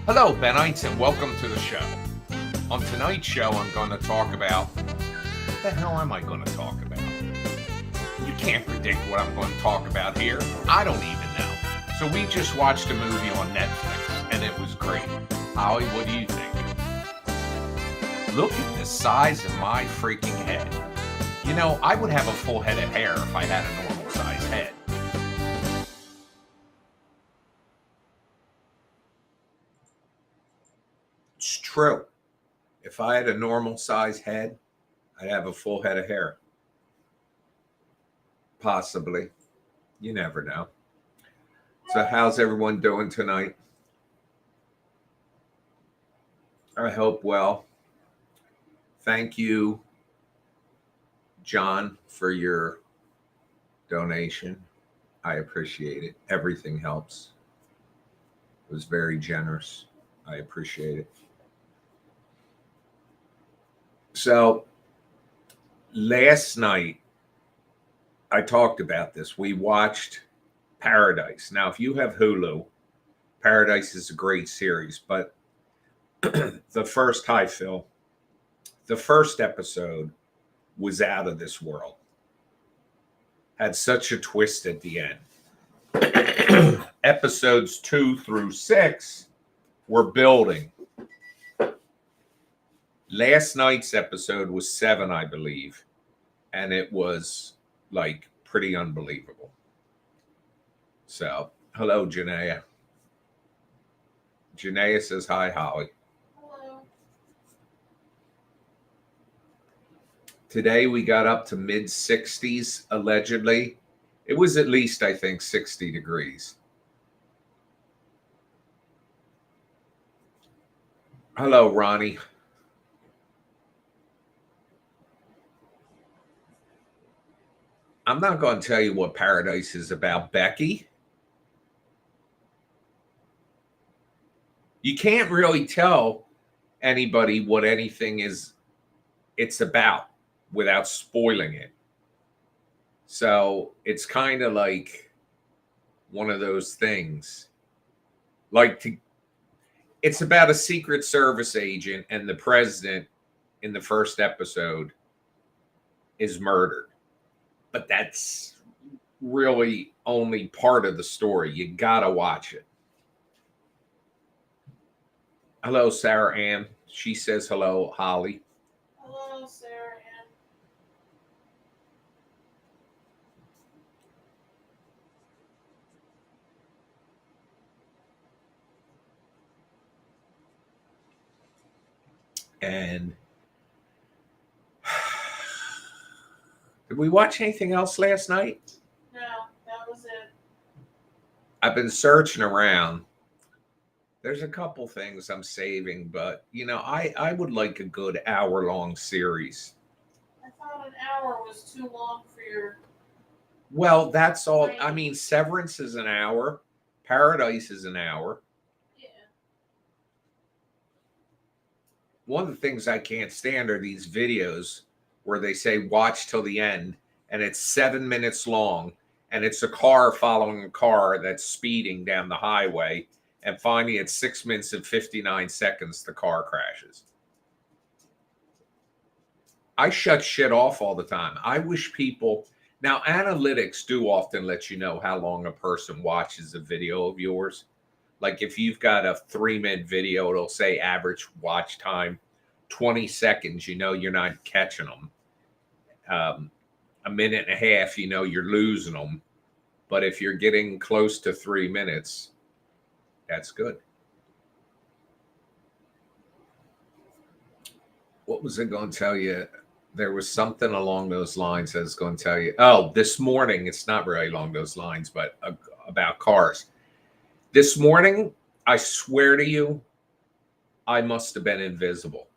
Hello, Benites, and welcome to the show. On tonight's show, I'm going to talk about what the hell am I going to talk about? You can't predict what I'm going to talk about here. I don't even know. So we just watched a movie on Netflix, and it was great. Holly, what do you think? Look at the size of my freaking head. You know, I would have a full head of hair if I had a normal size head. It's true. If I had a normal size head, I'd have a full head of hair. Possibly. You never know. So how's everyone doing tonight? I hope well. Thank you, John, for your donation. I appreciate it. Everything helps. It was very generous. I appreciate it. So last night, I talked about this. We watched Paradise. Now, if you have Hulu, Paradise is a great series, but the first episode was out of this world. Had such a twist at the end. Episodes 2 through 6 were building. Last night's episode was 7, I believe, and it was like pretty unbelievable. So, hello, Janaea. Janaea says hi, Holly. Hello. Today we got up to mid 60s, allegedly. It was at least, I think, 60 degrees. Hello, Ronnie. I'm not going to tell you what Paradise is about, Becky. You can't really tell anybody what anything it's about without spoiling it. So it's kind of like one of those things. It's about a Secret Service agent, and the president in the first episode is murdered. But that's really only part of the story. You gotta watch it. Hello, Sarah Ann. She says hello, Holly. Hello, Sarah Ann. And did we watch anything else last night? No, that was it. I've been searching around. There's a couple things I'm saving, but I would like a good hour-long series. I thought an hour was too long for your. Well, that's all. I mean, Severance is an hour. Paradise is an hour. Yeah. One of the things I can't stand are these videos where they say watch till the end, and it's 7 minutes long, and it's a car following a car that's speeding down the highway, and finally at 6 minutes and 59 seconds, the car crashes. I shut shit off all the time. I wish people... Now, analytics do often let you know how long a person watches a video of yours. Like if you've got a 3-minute video, it'll say average watch time 20 seconds, you're not catching them. A minute and a half, you're losing them. But if you're getting close to 3 minutes, that's good. What was I going to tell you? There was something along those lines I was going to tell you. Oh, this morning, it's not really along those lines, but about cars. This morning, I swear to you, I must have been invisible.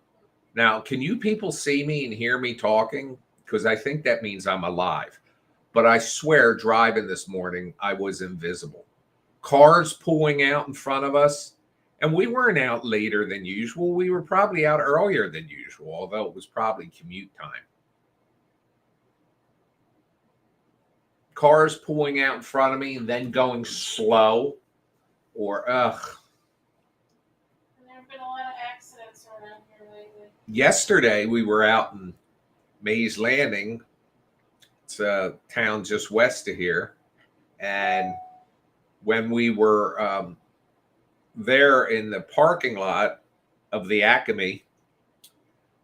Now, can you people see me and hear me talking? Because I think that means I'm alive. But I swear, driving this morning, I was invisible. Cars pulling out in front of us. And we weren't out later than usual. We were probably out earlier than usual, although it was probably commute time. Cars pulling out in front of me and then going slow. Or, yesterday we were out in Mays Landing. It's a town just west of here. And when we were there in the parking lot of the Acme,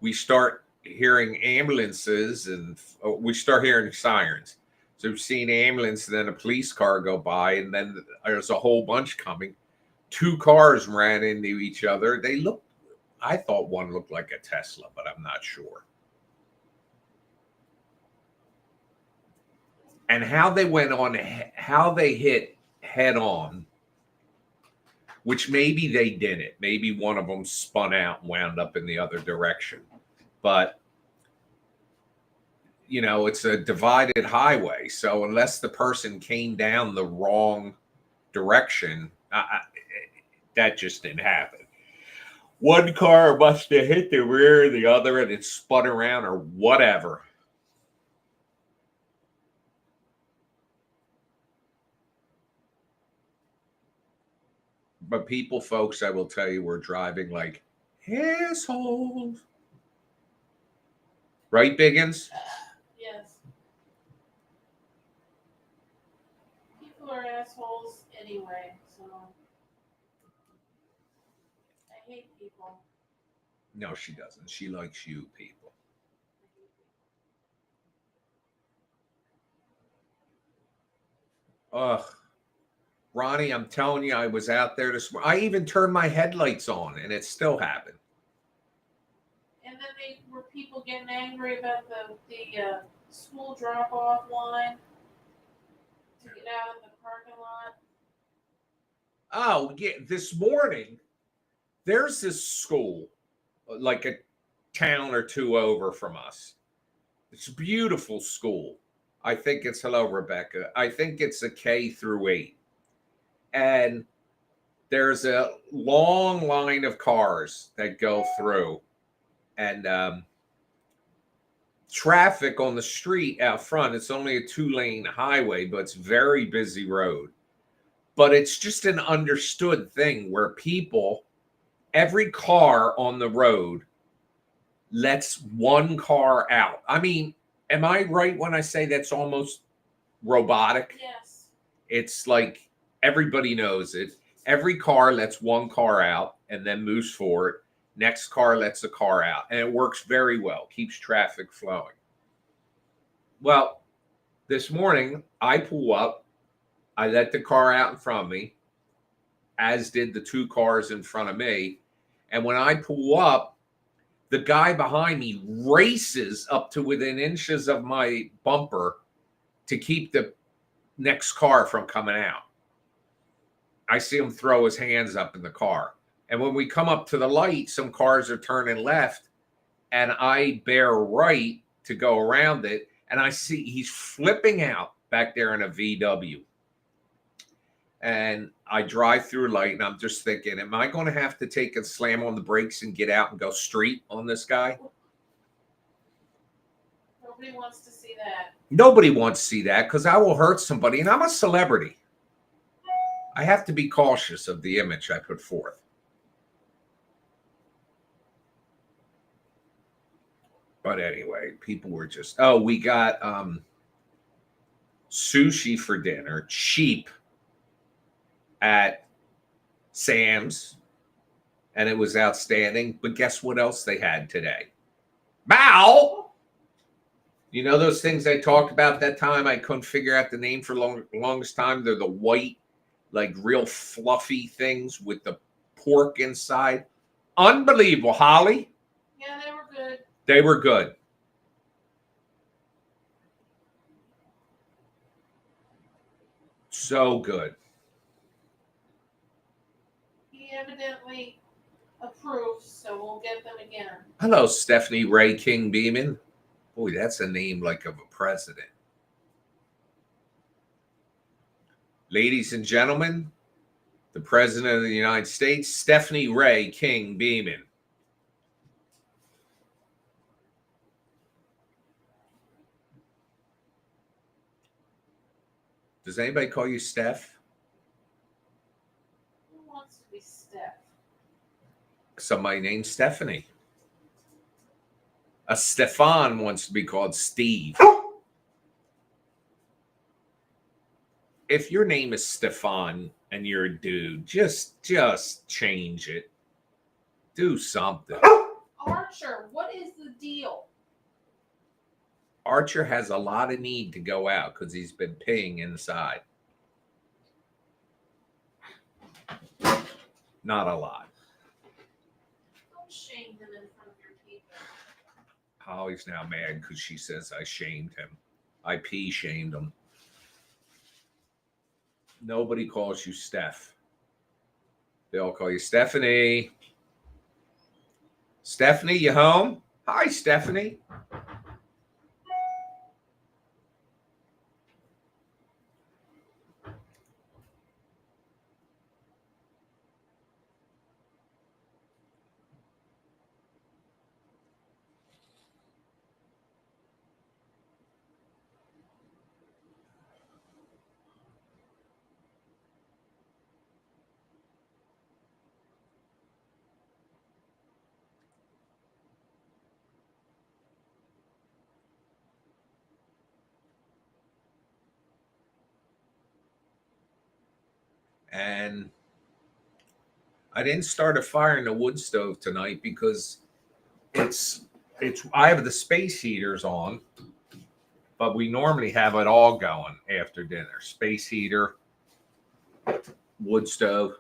we start hearing ambulances and we start hearing sirens. So we've seen ambulance and then a police car go by, and then there's a whole bunch coming. Two cars ran into each other. They looked, I thought one looked like a Tesla, but I'm not sure. And how they went on, how they hit head on, which maybe they didn't. Maybe one of them spun out and wound up in the other direction. But, you know, it's a divided highway. So unless the person came down the wrong direction, that just didn't happen. One car must have hit the rear of the other and it spun around or whatever. But people, folks, I will tell you, were driving like assholes. Right, Biggins? Yes. People are assholes anyway, so I hate people. No, she doesn't. She likes you people. Ugh. Ronnie, I'm telling you, I was out there this morning. I even turned my headlights on and it still happened. And then they were people getting angry about the school drop-off line to get out of the parking lot. Oh, yeah. This morning, there's this school, like a town or two over from us. It's a beautiful school. I think it's, hello, Rebecca. I think it's a K through 8. And there's a long line of cars that go through. And traffic on the street out front, it's only a 2-lane highway, but it's very busy road. But it's just an understood thing where people, every car on the road lets one car out. I mean, am I right when I say that's almost robotic? Yes. It's like everybody knows it. Every car lets one car out and then moves forward. Next car lets a car out. And it works very well, keeps traffic flowing. Well, this morning I pull up. I let the car out in front of me, as did the two cars in front of me. And when I pull up, the guy behind me races up to within inches of my bumper to keep the next car from coming out. I see him throw his hands up in the car. And when we come up to the light, some cars are turning left and I bear right to go around it. And I see he's flipping out back there in a VW. And I drive through a light and I'm just thinking, am I going to have to take and slam on the brakes and get out and go straight on this guy? Nobody wants to see that. Nobody wants to see that because I will hurt somebody and I'm a celebrity. I have to be cautious of the image I put forth. But anyway, people were just, oh, we got sushi for dinner, cheap, at Sam's, and it was outstanding. But guess what else they had today? Bow! You know those things I talked about that time? I couldn't figure out the name for longest time. They're the white, like real fluffy things with the pork inside. Unbelievable, Holly. Yeah, they were good. They were good. So good. He evidently approves, so we'll get them again. Hello, Stephanie Ray King Beeman. Boy, that's a name like of a president. Ladies and gentlemen, the President of the United States, Stephanie Ray King Beeman. Does anybody call you Steph? Who wants to be Steph? Somebody named Stephanie. A Stefan wants to be called Steve. If your name is Stefan and you're a dude, just change it. Do something. Archer, what is the deal? Archer has a lot of need to go out because he's been peeing inside. Not a lot. Don't shame him in front of your people. Holly's now mad because she says I shamed him. I pee shamed him. Nobody calls you Steph. They all call you Stephanie. Stephanie, you home? Hi, Stephanie. And I didn't start a fire in the wood stove tonight because it's I have the space heaters on, but we normally have it all going after dinner. Space heater, wood stove.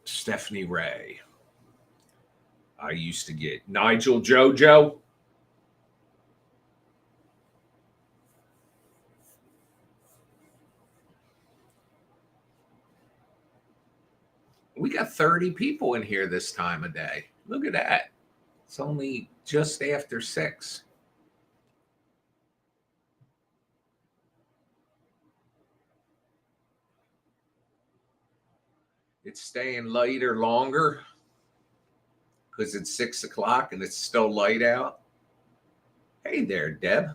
Stephanie Ray. I used to get Nigel JoJo. We got 30 people in here this time of day. Look at that. It's only just after 6. It's staying lighter longer because it's 6 o'clock and it's still light out. Hey there, Deb.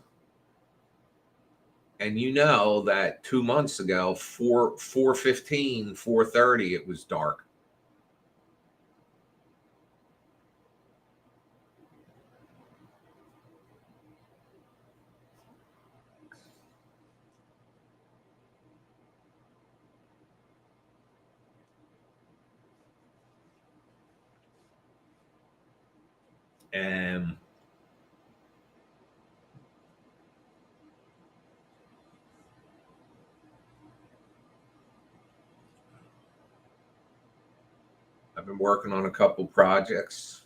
And you know that 2 months ago, 4:15, 4:30, it was dark. And I've been working on a couple projects.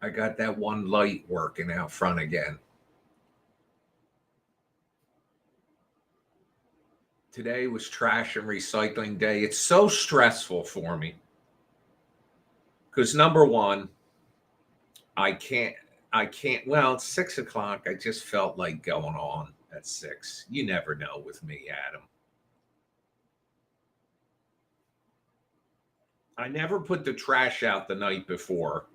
I got that one light working out front again. Today was trash and recycling day. It's so stressful for me. Because number one, I can't, well, it's 6 o'clock. I just felt like going on at 6. You never know with me, Adam. I never put the trash out the night before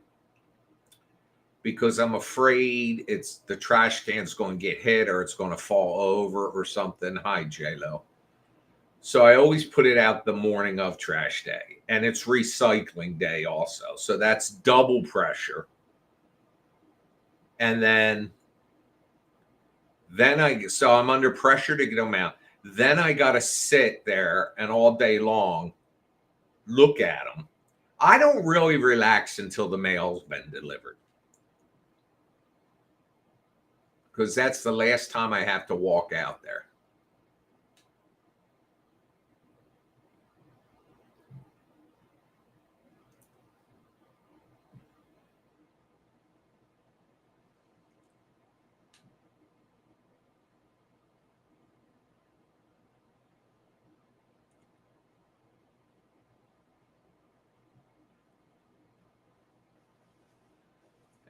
because I'm afraid it's the trash can's going to get hit or it's going to fall over or something. Hi, J-Lo. So I always put it out the morning of trash day, and it's recycling day also. So that's double pressure. And then so I'm under pressure to get them out. Then I got to sit there and all day long look at them. I don't really relax until the mail's been delivered, because that's the last time I have to walk out there.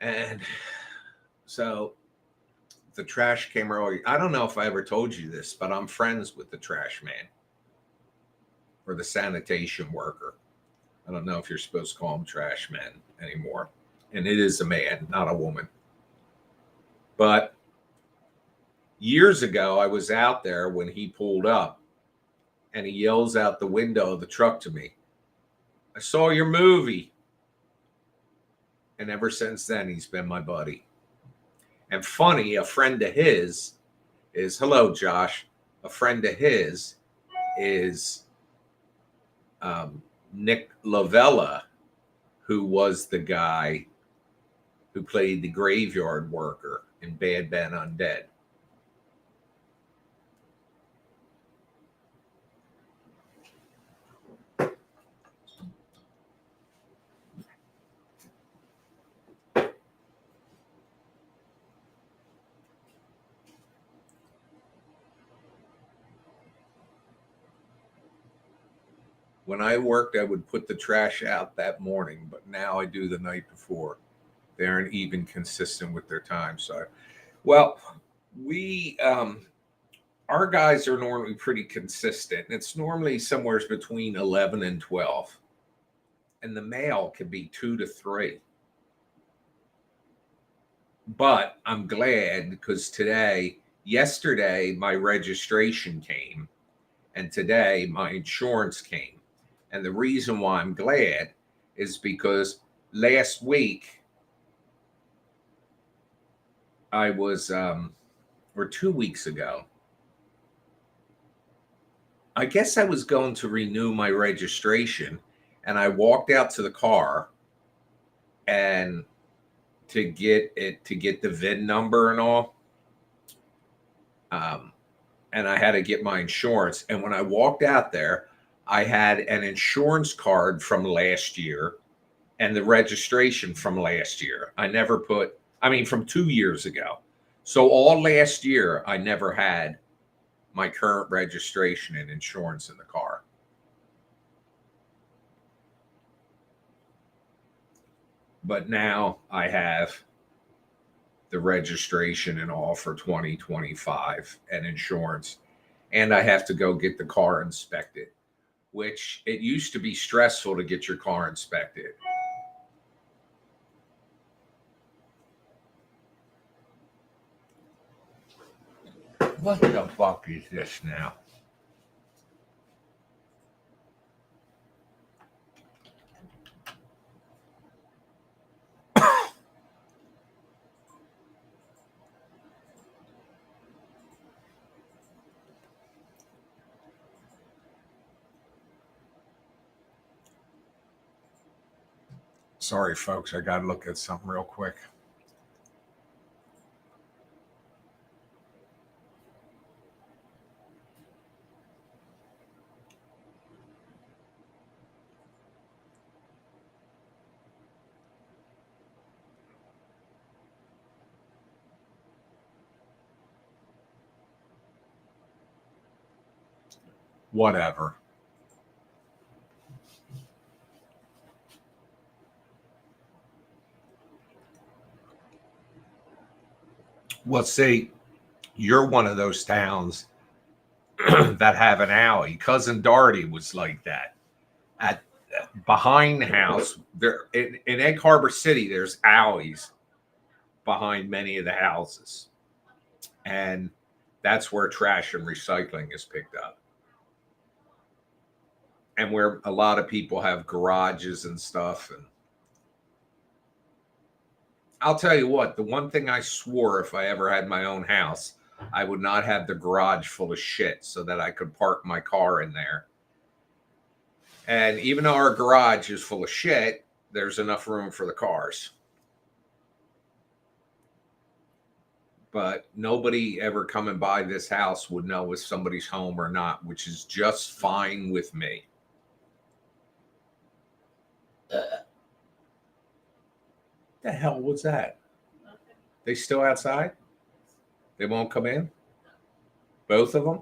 And so the trash came early. I don't know if I ever told you this, but I'm friends with the trash man or the sanitation worker. I don't know if you're supposed to call them trash men anymore. And it is a man, not a woman. But Years ago, I was out there when he pulled up and he yells out the window of the truck to me, "I saw your movie." And ever since then, he's been my buddy. And funny, a friend of his is, hello, Josh. A friend of his is Nick Lavella, who was the guy who played the graveyard worker in Bad Ben Undead. When I worked, I would put the trash out that morning, but now I do the night before. They aren't even consistent with their time. So, well, we our guys are normally pretty consistent. It's normally somewhere between 11 and 12, and the male can be 2 to 3. But I'm glad because yesterday, my registration came, and today my insurance came. And the reason why I'm glad is because last week I was, or 2 weeks ago, I guess I was going to renew my registration, and I walked out to the car and to get the VIN number and all. And I had to get my insurance. And when I walked out there, I had an insurance card from last year and the registration from last year. From 2 years ago. So all last year, I never had my current registration and insurance in the car. But now I have the registration and all for 2025 and insurance. And I have to go get the car inspected, which it used to be stressful to get your car inspected. What the fuck is this now? Sorry, folks. I got to look at something real quick. Whatever. Well, see, you're one of those towns that have an alley. Cousin Darty was like that. At behind the house, there in Egg Harbor City, there's alleys behind many of the houses, and that's where trash and recycling is picked up, and where a lot of people have garages and stuff. And I'll tell you what, the one thing I swore if I ever had my own house, I would not have the garage full of shit so that I could park my car in there. And even though our garage is full of shit, there's enough room for the cars. But nobody ever coming by this house would know if somebody's home or not, which is just fine with me. The hell was that? Okay. They still outside? They won't come in? Both of them?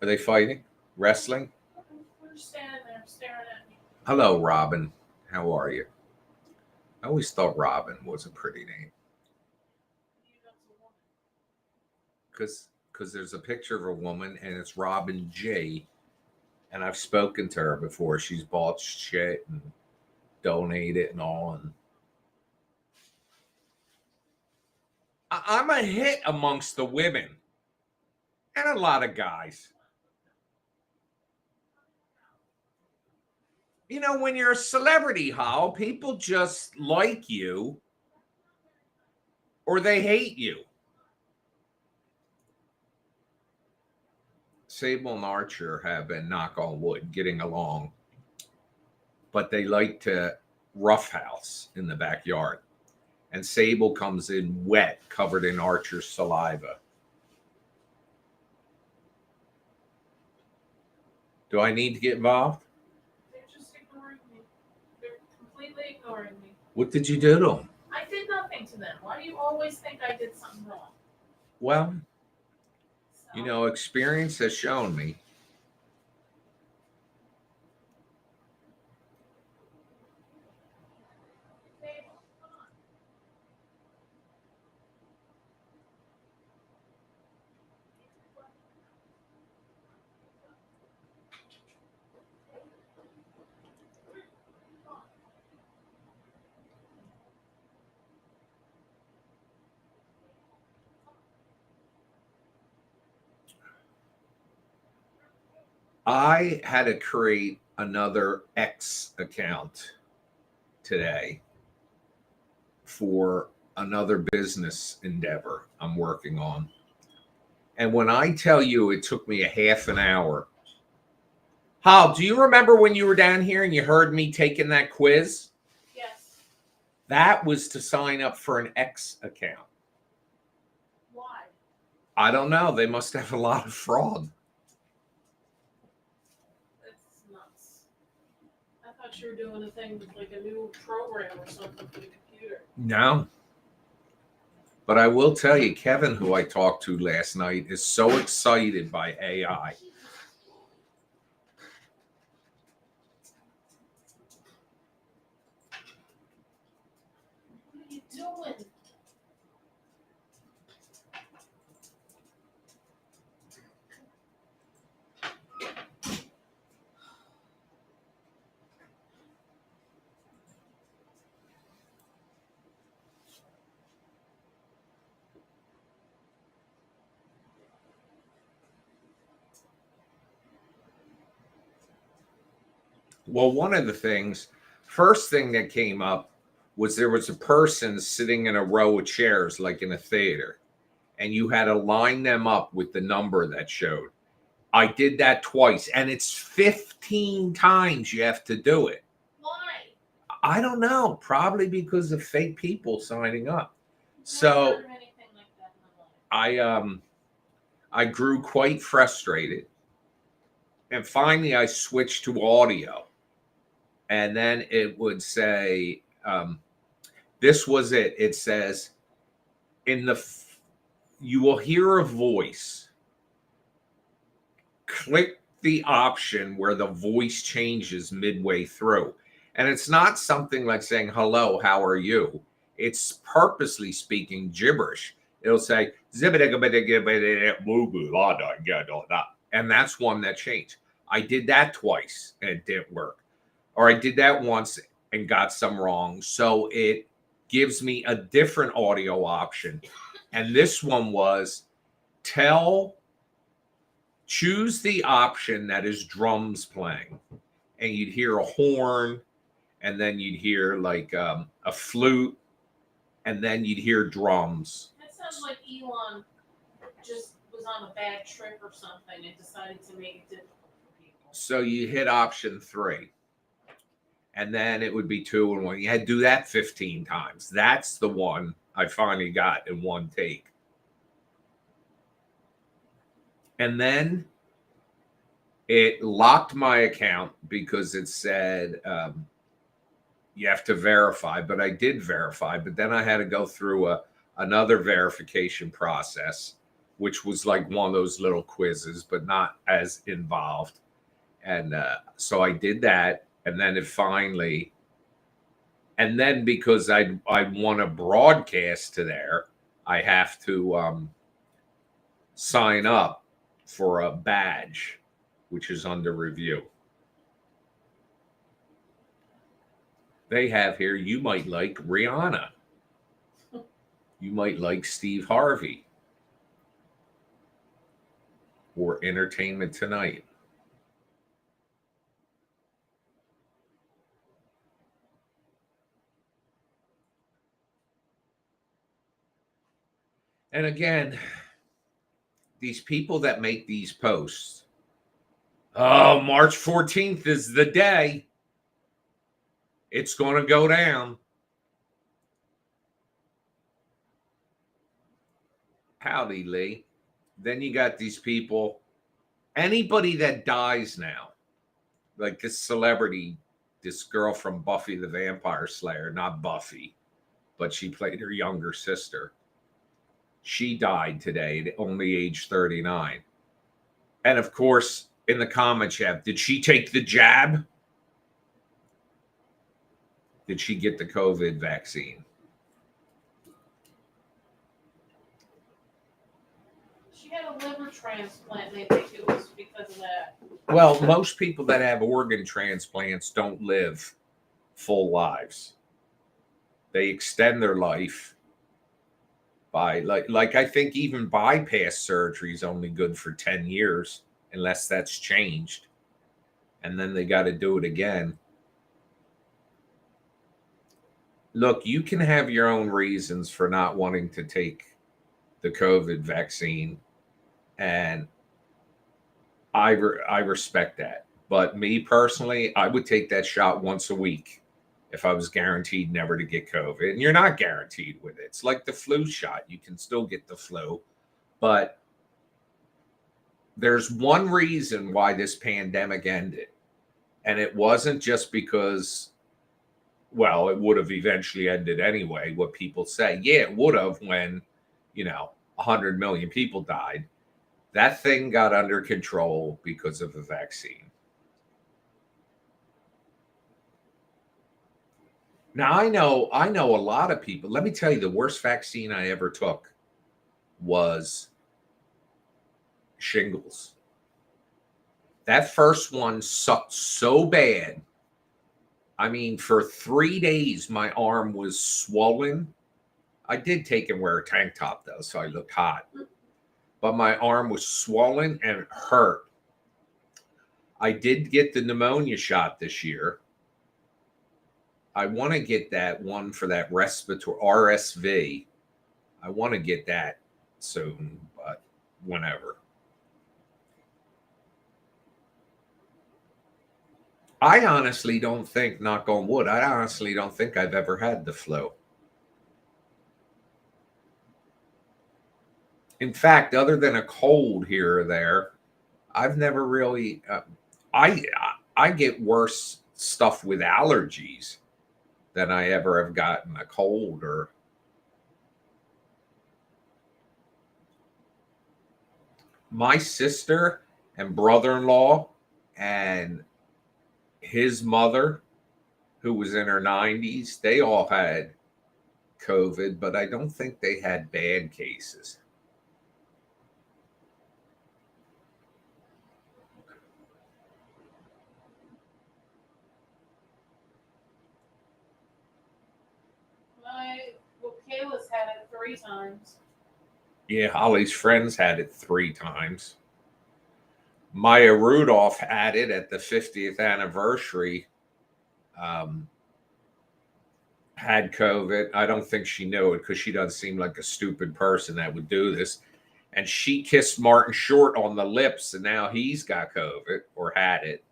Are they fighting? Wrestling? We're just standing there staring at me. Hello, Robin. How are you? I always thought Robin was a pretty name. Because there's a picture of a woman and it's Robin G. And I've spoken to her before. She's bought shit and donated and all. And I'm a hit amongst the women and a lot of guys. You know, when you're a celebrity, Hal, people just like you or they hate you. Sable and Archer have been, knock on wood, getting along, but they like to roughhouse in the backyard. And Sable comes in wet, covered in Archer's saliva. Do I need to get involved? They're just ignoring me. They're completely ignoring me. What did you do to them? I did nothing to them. Why do you always think I did something wrong? Well, So, you know, experience has shown me. Sable, come on. I had to create another X account today for another business endeavor I'm working on. And when I tell you it took me a half an hour. Hal, do you remember when you were down here and you heard me taking that quiz? Yes. That was to sign up for an X account. Why? I don't know. They must have a lot of fraud. That's nuts. I thought you were doing a thing with like a new program or something for the computer. No. But I will tell you, Kevin, who I talked to last night, is so excited by AI. What are you doing? Well, one of the things, first thing that came up was there was a person sitting in a row of chairs, like in a theater, and you had to line them up with the number that showed. I did that twice, and it's 15 times you have to do it. Why? I don't know, probably because of fake people signing up. Never So heard of anything like that in my life. I grew quite frustrated, and finally I switched to audio, and then it would say, this was it. It says, you will hear a voice. Click the option where the voice changes midway through. And it's not something like saying, hello, how are you? It's purposely speaking gibberish. It'll say, and that's one that changed. I did that twice and it didn't work. Or I did that once and got some wrong. So it gives me a different audio option. And this one was choose the option that is drums playing. And you'd hear a horn, and then you'd hear like a flute, and then you'd hear drums. That sounds like Elon just was on a bad trip or something and decided to make it difficult for people. So you hit option 3. And then it would be 2 and 1. You had to do that 15 times. That's the one I finally got in one take. And then it locked my account because it said you have to verify. But I did verify. But then I had to go through another verification process, which was like one of those little quizzes, but not as involved. And so I did that. And then it finally, and then because I want to broadcast to there, I have to sign up for a badge, which is under review. They have here, you might like Rihanna. You might like Steve Harvey or Entertainment Tonight. And again, these people that make these posts, oh, March 14th is the day. It's going to go down. Howdy, Lee. Then you got these people, anybody that dies now, like this celebrity, this girl from Buffy the Vampire Slayer, not Buffy, but she played her younger sister. She died today at only age 39. And of course, in the comments, you have, did she take the jab? Did she get the COVID vaccine? She had a liver transplant. They think it was because of that. Well, most people that have organ transplants don't live full lives. They extend their life by like I think even bypass surgery is only good for 10 years unless that's changed. And then they got to do it again. Look, you can have your own reasons for not wanting to take the COVID vaccine, and I respect that. But me personally, I would take that shot once a week if I was guaranteed never to get COVID. And you're not guaranteed with it. It's like the flu shot. You can still get the flu. But there's one reason why this pandemic ended. And it wasn't just because, well, it would have eventually ended anyway, what people say. Yeah, it would have when, 100 million people died. That thing got under control because of the vaccine. Now, I know a lot of people. Let me tell you, the worst vaccine I ever took was shingles. That first one sucked so bad. I mean, for 3 days, my arm was swollen. I did take and wear a tank top, though, so I looked hot. But my arm was swollen and it hurt. I did get the pneumonia shot this year. I want to get that one for that respiratory RSV. I want to get that soon, but whenever. I honestly don't think, knock on wood, I honestly don't think I've ever had the flu. In fact, other than a cold here or there, I've never really. I get worse stuff with allergies than I ever have gotten a cold or. My sister and brother-in-law and his mother, who was in her 90s, they all had COVID, but I don't think they had bad cases. Kayla's had it 3 times. Yeah, Holly's friends had it 3 times. Maya Rudolph had it at the 50th anniversary. Had COVID. I don't think she knew it because she doesn't seem like a stupid person that would do this. And she kissed Martin Short on the lips, and now he's got COVID or had it.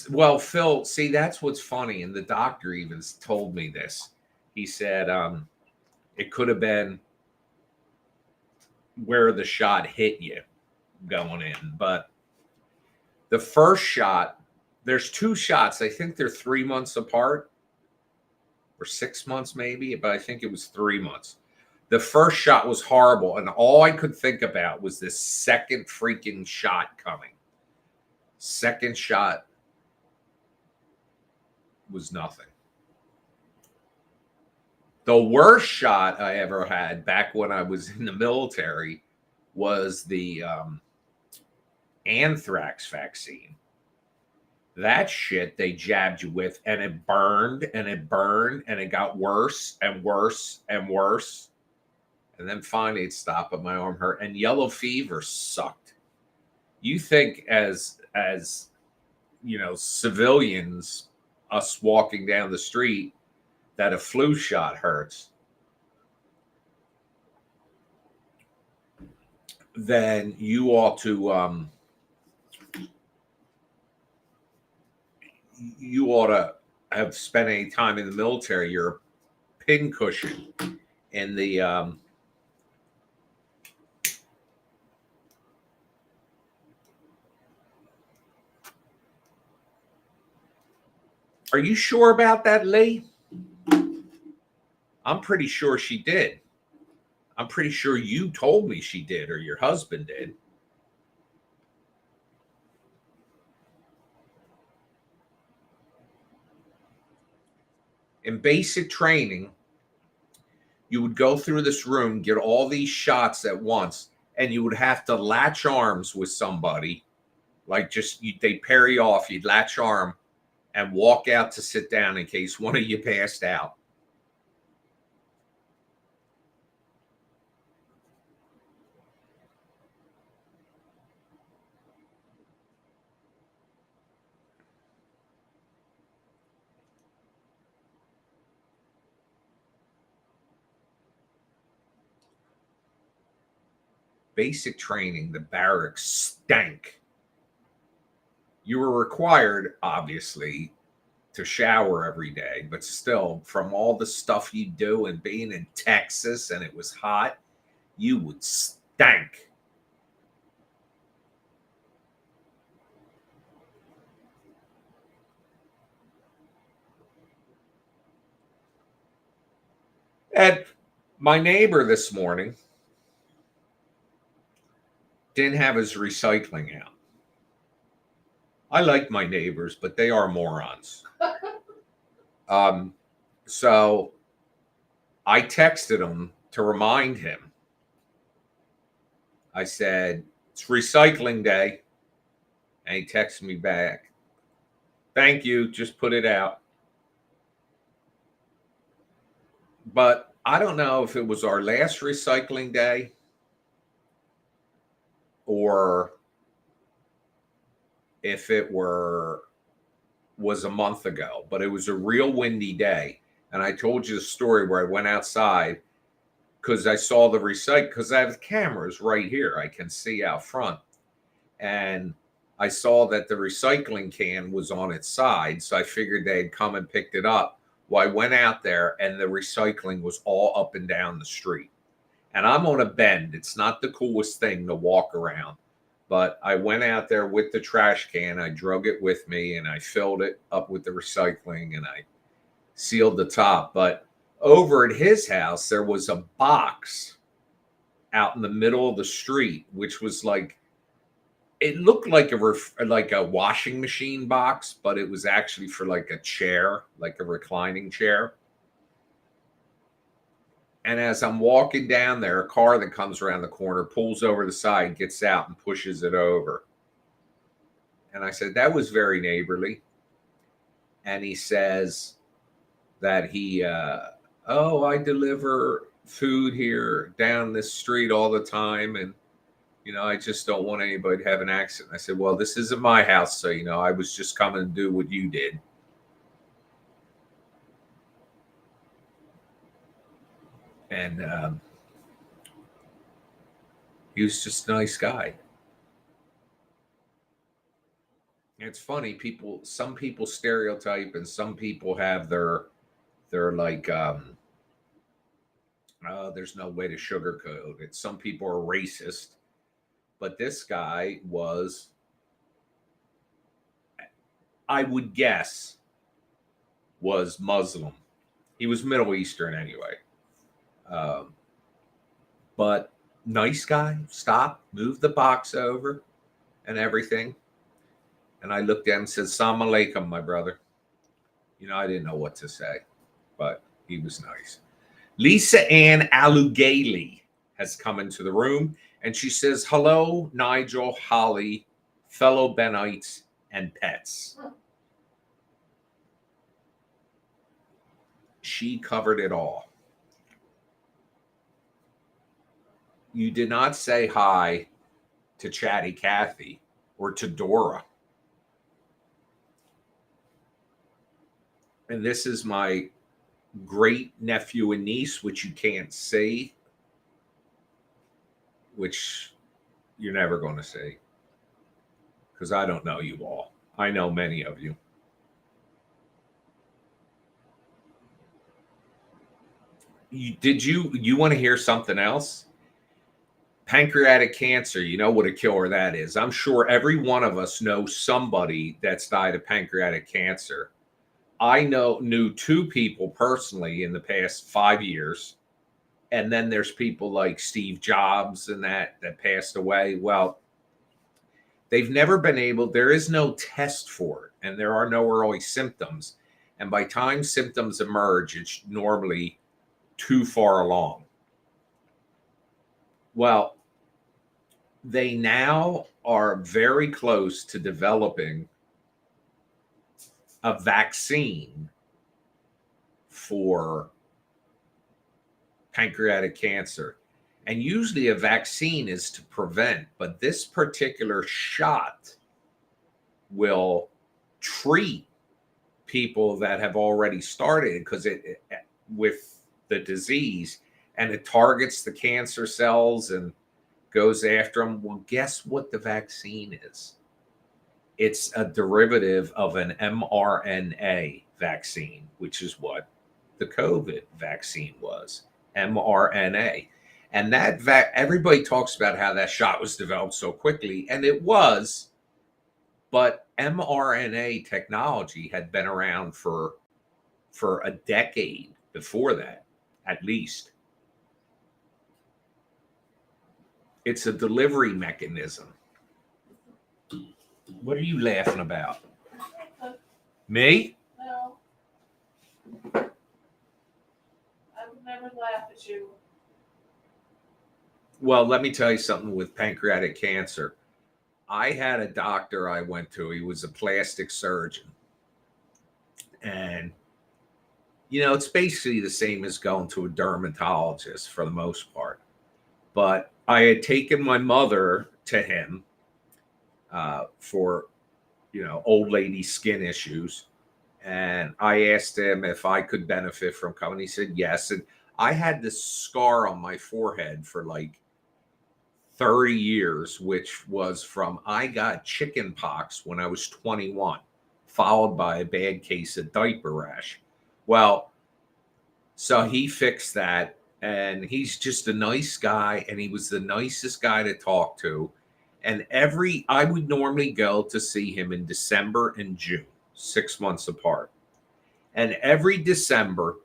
Well, Phil, see, that's what's funny. And the doctor even told me this. He said it could have been where the shot hit you going in. But the first shot, there's 2 shots. I think they're 3 months apart or 6 months maybe, but I think it was 3 months. The first shot was horrible. And all I could think about was this second freaking shot coming. Second shot was nothing. The worst shot I ever had back when I was in the military was the anthrax vaccine. That shit they jabbed you with, and it burned and it burned and it got worse and worse and worse. And then finally it stopped, but my arm hurt. And yellow fever sucked. You think as you know, civilians, us walking down the street, that a flu shot hurts. Then you ought to have spent any time in the military. You're a pincushion in the Are you sure about that, Lee? I'm pretty sure she did. I'm pretty sure you told me she did, or your husband did. In basic training, you would go through this room, get all these shots at once, and you would have to latch arms with somebody. Like they pair you off, you'd latch arm and walk out to sit down in case one of you passed out. Basic training, the barracks stank. You were required, obviously, to shower every day, but still, from all the stuff you do and being in Texas and it was hot, you would stank. And my neighbor this morning didn't have his recycling out. I like my neighbors, but they are morons. So I texted him to remind him. I said, it's recycling day. And he texted me back, thank you, just put it out. But I don't know if it was our last recycling day or if it was a month ago, but it was a real windy day. And I told you the story where I went outside because I saw the recycle, because I have cameras right here. I can see out front. And I saw that the recycling can was on its side. So I figured they'd come and picked it up. Well, I went out there and the recycling was all up and down the street. And I'm on a bend. It's not the coolest thing to walk around. But I went out there with the trash can. I drug it with me and I filled it up with the recycling and I sealed the top. But over at his house, there was a box out in the middle of the street, which was like, it looked like a washing machine box, but it was actually for like a chair, like a reclining chair. And as I'm walking down there, a car that comes around the corner pulls over the side, gets out and pushes it over. And I said, that was very neighborly. And he says that I deliver food here down this street all the time. And, I just don't want anybody to have an accident. I said, well, this isn't my house. So, I was just coming to do what you did. And he was just a nice guy. It's funny, some people stereotype and some people have their like, there's no way to sugarcoat it. Some people are racist, but this guy was, I would guess, was Muslim. He was Middle Eastern anyway. But nice guy, stopped, moved the box over and everything. And I looked at him and said, Assalamu alaikum, my brother. I didn't know what to say, but he was nice. Lisa Ann Alugali has come into the room and she says, hello, Nigel, Holly, fellow Benites and pets. she covered it all. You did not say hi to Chatty Cathy or to Dora. And this is my great nephew and niece, which you can't see, which you're never going to see because I don't know you all. I know many of you. You want to hear something else? Pancreatic cancer, you know what a killer that is. I'm sure every one of us knows somebody that's died of pancreatic cancer. I knew two people personally in the past 5 years. And then there's people like Steve Jobs and that passed away. Well, they've never been able, there is no test for it, and there are no early symptoms. And by time symptoms emerge, it's normally too far along. Well, they now are very close to developing a vaccine for pancreatic cancer. And usually a vaccine is to prevent, but this particular shot will treat people that have already started because it with the disease, and it targets the cancer cells and goes after them. Well, guess what the vaccine is? It's a derivative of an mRNA vaccine, which is what the COVID vaccine was, mRNA. And that everybody talks about how that shot was developed so quickly, and it was, but mRNA technology had been around for a decade before that, at least. It's a delivery mechanism. What are you laughing about? Me? No. I would never laugh at you. Well, let me tell you something with pancreatic cancer. I had a doctor I went to. He was a plastic surgeon. And, it's basically the same as going to a dermatologist for the most part. But I had taken my mother to him for, old lady skin issues. And I asked him if I could benefit from coming. He said yes. And I had this scar on my forehead for like 30 years, which was from I got chicken pox when I was 21, followed by a bad case of diaper rash. Well, so he fixed that, and he's just a nice guy, and he was the nicest guy to talk to. And I would normally go to see him in December and June, 6 months apart. And every December,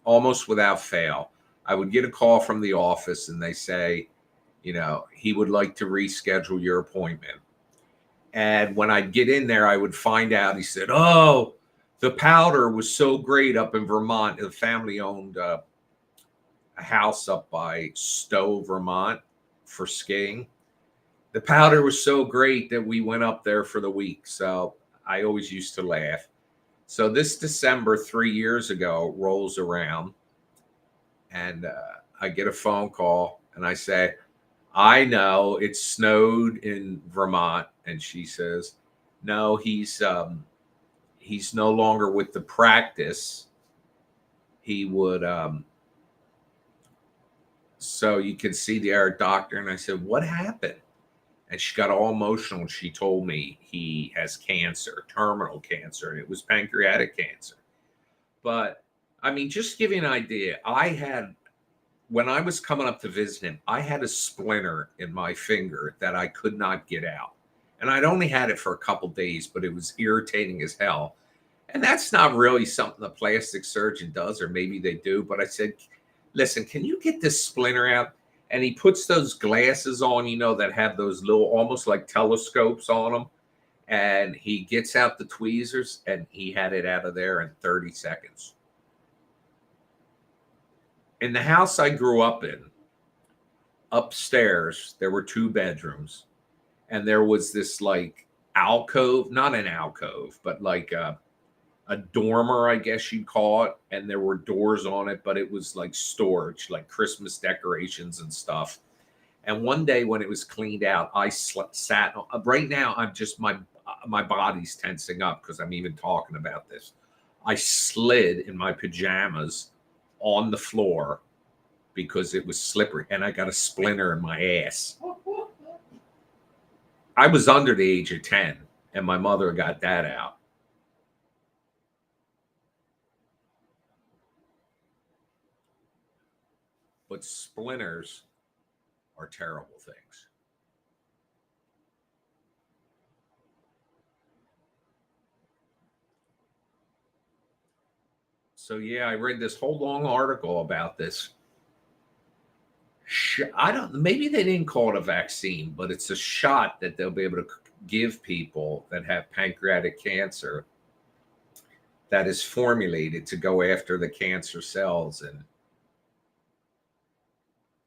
almost without fail, I would get a call from the office and they say, he would like to reschedule your appointment. And when I'd get in there, I would find out, he said, oh, the powder was so great up in Vermont. The family owned a house up by Stowe, Vermont for skiing. The powder was so great that we went up there for the week. So I always used to laugh. So this December, 3 years ago, rolls around, and I get a phone call, and I say, I know it snowed in Vermont. And she says, no, he's no longer with the practice. He would, so you can see the doctor. And I said, what happened? And she got all emotional. And she told me he has cancer, terminal cancer, and it was pancreatic cancer. But I mean, just to give you an idea, when I was coming up to visit him, I had a splinter in my finger that I could not get out. And I'd only had it for a couple days, but it was irritating as hell. And that's not really something a plastic surgeon does, or maybe they do. But I said, listen, can you get this splinter out? And he puts those glasses on, that have those little, almost like telescopes on them. And he gets out the tweezers, and he had it out of there in 30 seconds. In the house I grew up in, upstairs, there were 2 bedrooms. And there was this like alcove, not an alcove, but like a dormer, I guess you'd call it, and there were doors on it, but it was like storage, like Christmas decorations and stuff. And one day when it was cleaned out, I sat. Right now, I'm just my body's tensing up because I'm even talking about this. I slid in my pajamas on the floor because it was slippery, and I got a splinter in my ass. I was under the age of 10, and my mother got that out. But splinters are terrible things. So yeah, I read this whole long article about this. I don't. Maybe they didn't call it a vaccine, but it's a shot that they'll be able to give people that have pancreatic cancer that is formulated to go after the cancer cells.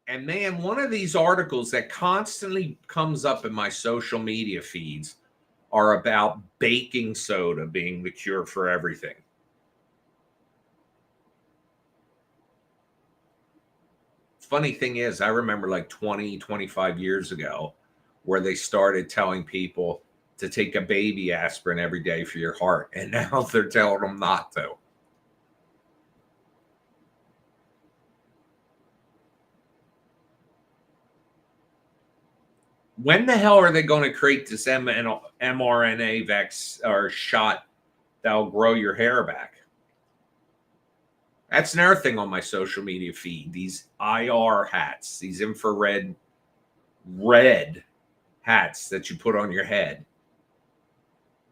And man, one of these articles that constantly comes up in my social media feeds are about baking soda being the cure for everything. Funny thing is, I remember like 20, 25 years ago where they started telling people to take a baby aspirin every day for your heart. And now they're telling them not to. When the hell are they going to create this mRNA vaccine or shot that'll grow your hair back? That's another thing on my social media feed. These IR hats, these infrared red hats that you put on your head.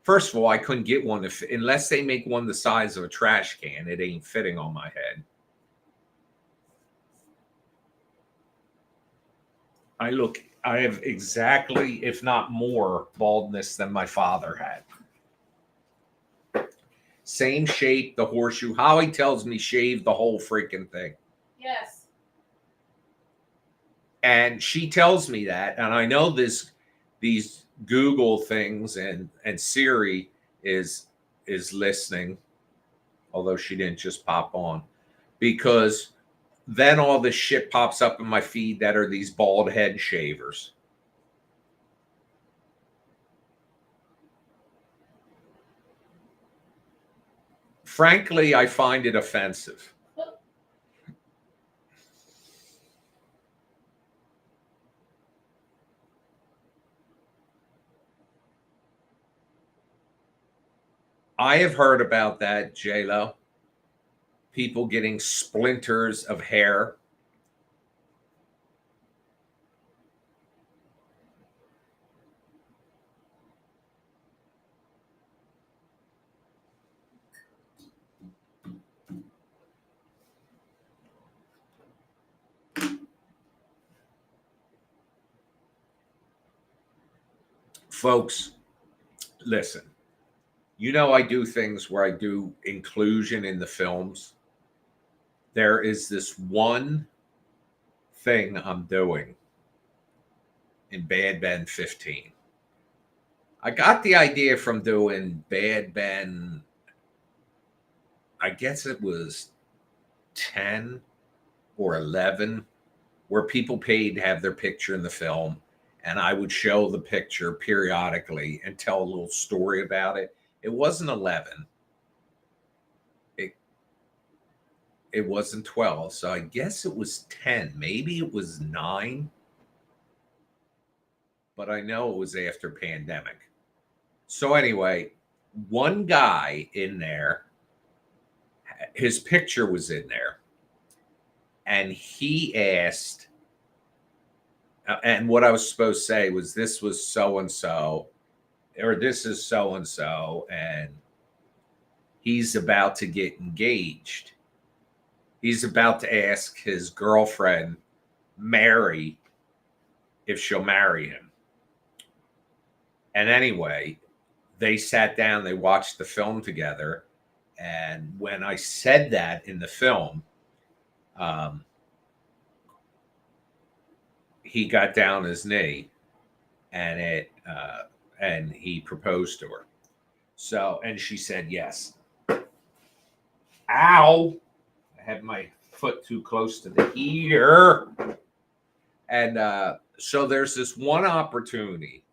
First of all, I couldn't get one unless they make one the size of a trash can. It ain't fitting on my head. I have exactly, if not more, baldness than my father had. Same shape, the horseshoe. Holly tells me shave the whole freaking thing. Yes. And she tells me that, and I know these Google things and Siri is listening, although she didn't just pop on, because then all this shit pops up in my feed that are these bald head shavers. Frankly, I find it offensive. I have heard about that, J-Lo. People getting splinters of hair. Folks, listen. You know, I do things where I do inclusion in the films. There is this one thing I'm doing in Bad Ben 15. I got the idea from doing Bad Ben, I guess it was 10 or 11, where people paid to have their picture in the film. And I would show the picture periodically and tell a little story about it. It wasn't 11. It wasn't 12. So I guess it was 10. Maybe it was 9. But I know it was after pandemic. So anyway, one guy in there, his picture was in there. And he asked, and what I was supposed to say was, this was so and so, or this is so and so, and he's about to get engaged. He's about to ask his girlfriend, Mary, if she'll marry him. And anyway, they sat down, they watched the film together. And when I said that in the film, he got down his knee and and he proposed to her. So, and she said yes. Ow! I had my foot too close to the heater. And so there's this one opportunity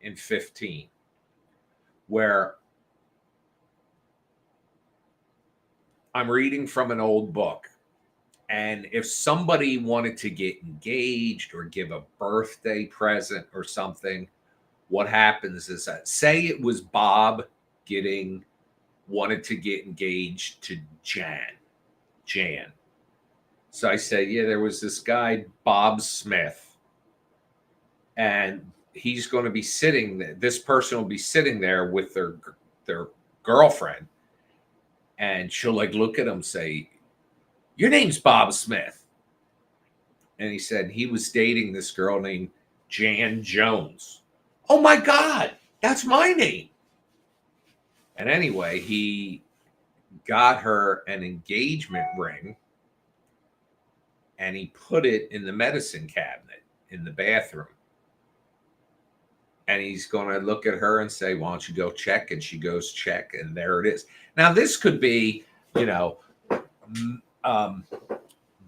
in 15 where I'm reading from an old book. And if somebody wanted to get engaged or give a birthday present or something, what happens is that, say it was Bob wanted to get engaged to Jan. So I said, yeah, there was this guy, Bob Smith, and he's going to be this person will be sitting there with their girlfriend, and she'll like look at him, say, your name's Bob Smith. And he said he was dating this girl named Jan Jones. Oh my God, that's my name. And anyway, he got her an engagement ring and he put it in the medicine cabinet in the bathroom. And he's going to look at her and say, why don't you go check? And she goes check, and there it is. Now, this could be,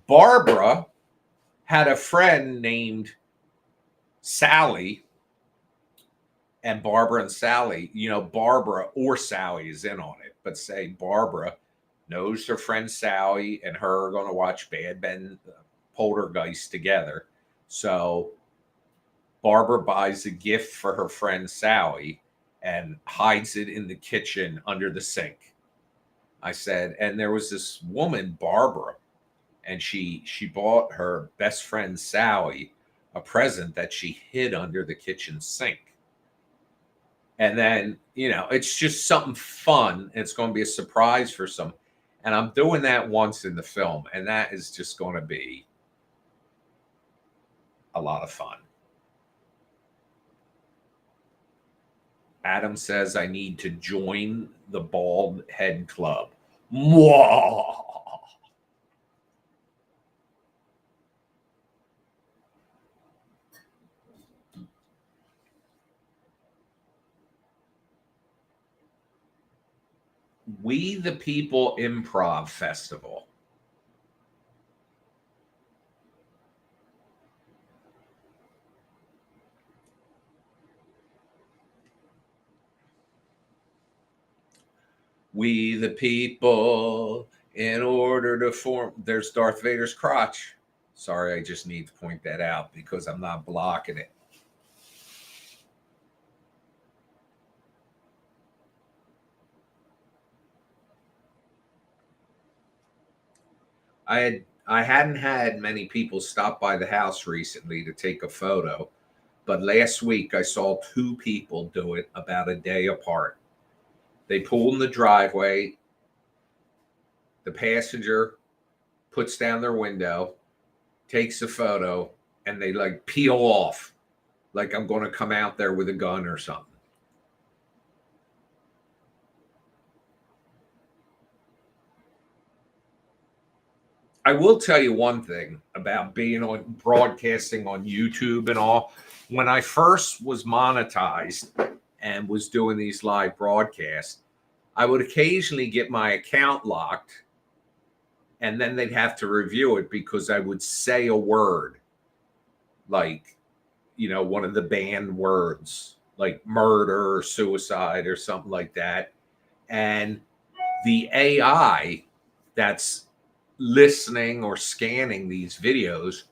Barbara had a friend named Sally, and Barbara and Sally, Barbara or Sally is in on it, but say Barbara knows her friend Sally and her are going to watch Bad Ben Poltergeist together. So Barbara buys a gift for her friend Sally and hides it in the kitchen under the sink. I said, and there was this woman, Barbara, and she bought her best friend Sally a present that she hid under the kitchen sink. And then, it's just something fun. It's going to be a surprise for some. And I'm doing that once in the film, and that is just going to be a lot of fun. Adam says I need to join the Bald Head Club. Mwah! We the People Improv Festival. We the people, in order to form. There's Darth Vader's crotch. Sorry, I just need to point that out because I'm not blocking it. I hadn't had many people stop by the house recently to take a photo, but last week I saw 2 people do it about a day apart. They pull in the driveway. The passenger puts down their window, takes a photo, and they like peel off like I'm going to come out there with a gun or something. I will tell you one thing about being broadcasting on YouTube and all. When I first was monetized and was doing these live broadcasts, I would occasionally get my account locked, and then they'd have to review it because I would say a word like, one of the banned words like murder or suicide or something like that. And the AI that's listening or scanning these videos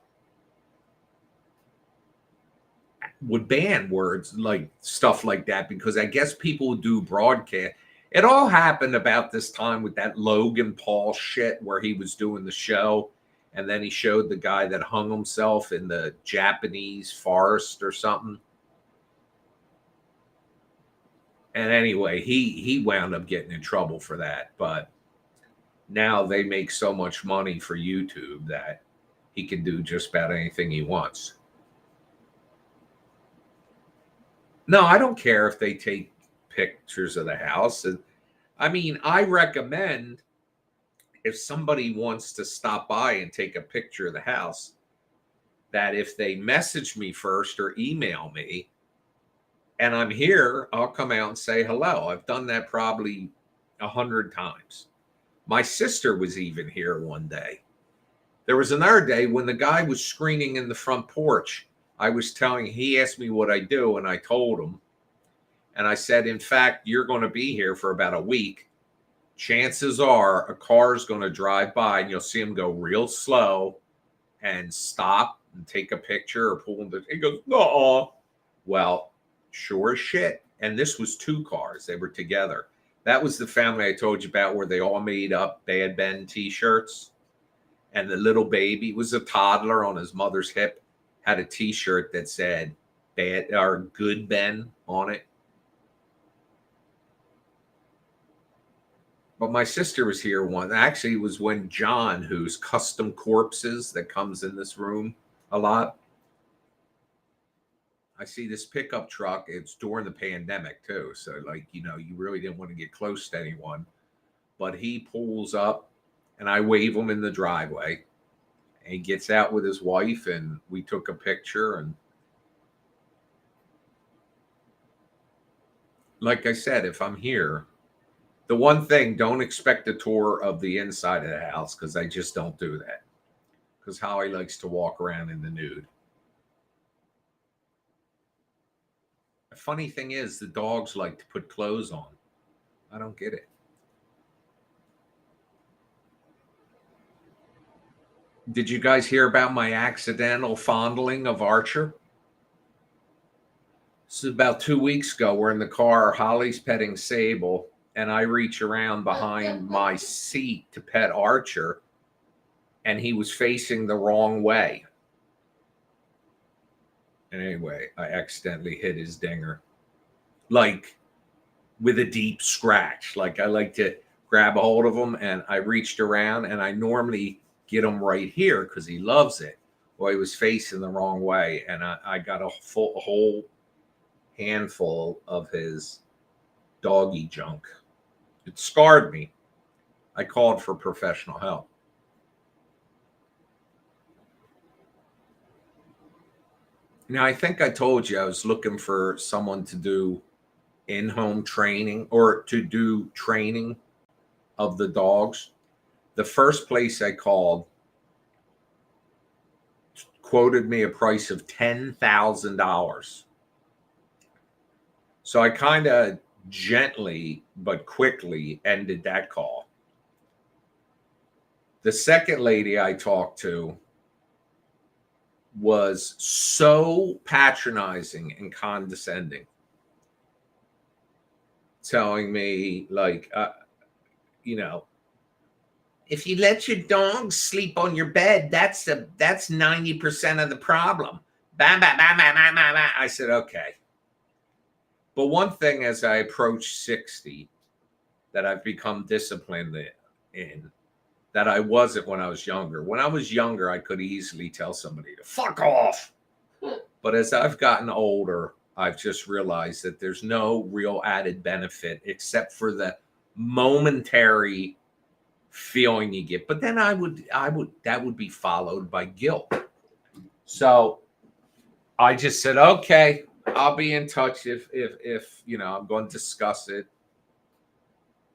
would ban words like stuff like that because I guess people would do broadcast. It all happened about this time with that Logan Paul shit where he was doing the show and then he showed the guy that hung himself in the Japanese forest or something. And anyway, he wound up getting in trouble for that, but now they make so much money for YouTube that he can do just about anything he wants. No, I don't care if they take pictures of the house. I mean, I recommend if somebody wants to stop by and take a picture of the house, that if they message me first or email me and I'm here, I'll come out and say hello. I've done that probably 100 times. My sister was even here one day. There was another day when the guy was screening in the front porch. He asked me what I do, and I told him. And I said, in fact, you're going to be here for about a week. Chances are a car is going to drive by and you'll see him go real slow and stop and take a picture or pull him. He goes, no. Well, sure as shit. And this was two cars. They were together. That was the family I told you about where they all made up Bad Ben t-shirts. And the little baby was a toddler on his mother's hip, had a t-shirt that said Bad or Good Ben on it. But my sister was here one. Actually, it was when John, who's Custom Corpses, that comes in this room a lot. I see this pickup truck. It's during the pandemic too, so you really didn't want to get close to anyone. But he pulls up, and I wave him in the driveway. And he gets out with his wife, and we took a picture. And like I said, if I'm here. The one thing, don't expect a tour of the inside of the house because I just don't do that. Because Holly likes to walk around in the nude. The funny thing is, the dogs like to put clothes on. I don't get it. Did you guys hear about my accidental fondling of Archer? This is about 2 weeks ago. We're in the car. Holly's petting Sable. And I reach around behind my seat to pet Archer, and he was facing the wrong way. And anyway, I accidentally hit his dinger, like with a deep scratch. Like I like to grab a hold of him, and I reached around, and I normally get him right here because he loves it. Well, he was facing the wrong way, and I got a whole handful of his doggy junk. It scarred me. I called for professional help. Now, I think I told you I was looking for someone to do in-home training or to do training of the dogs. The first place I called quoted me a price of $10,000. So I kind of gently but quickly ended that call. The second lady I talked to was so patronizing and condescending, telling me if you let your dog sleep on your bed, that's 90% of the problem. Bah, bah, bah, bah, bah, bah, bah. I said, okay. But one thing as I approach 60 that I've become disciplined in that I wasn't when I was younger. When I was younger, I could easily tell somebody to fuck off. But as I've gotten older, I've just realized that there's no real added benefit except for the momentary feeling you get. But then that would be followed by guilt. So I just said, okay, I'll be in touch if I'm going to discuss it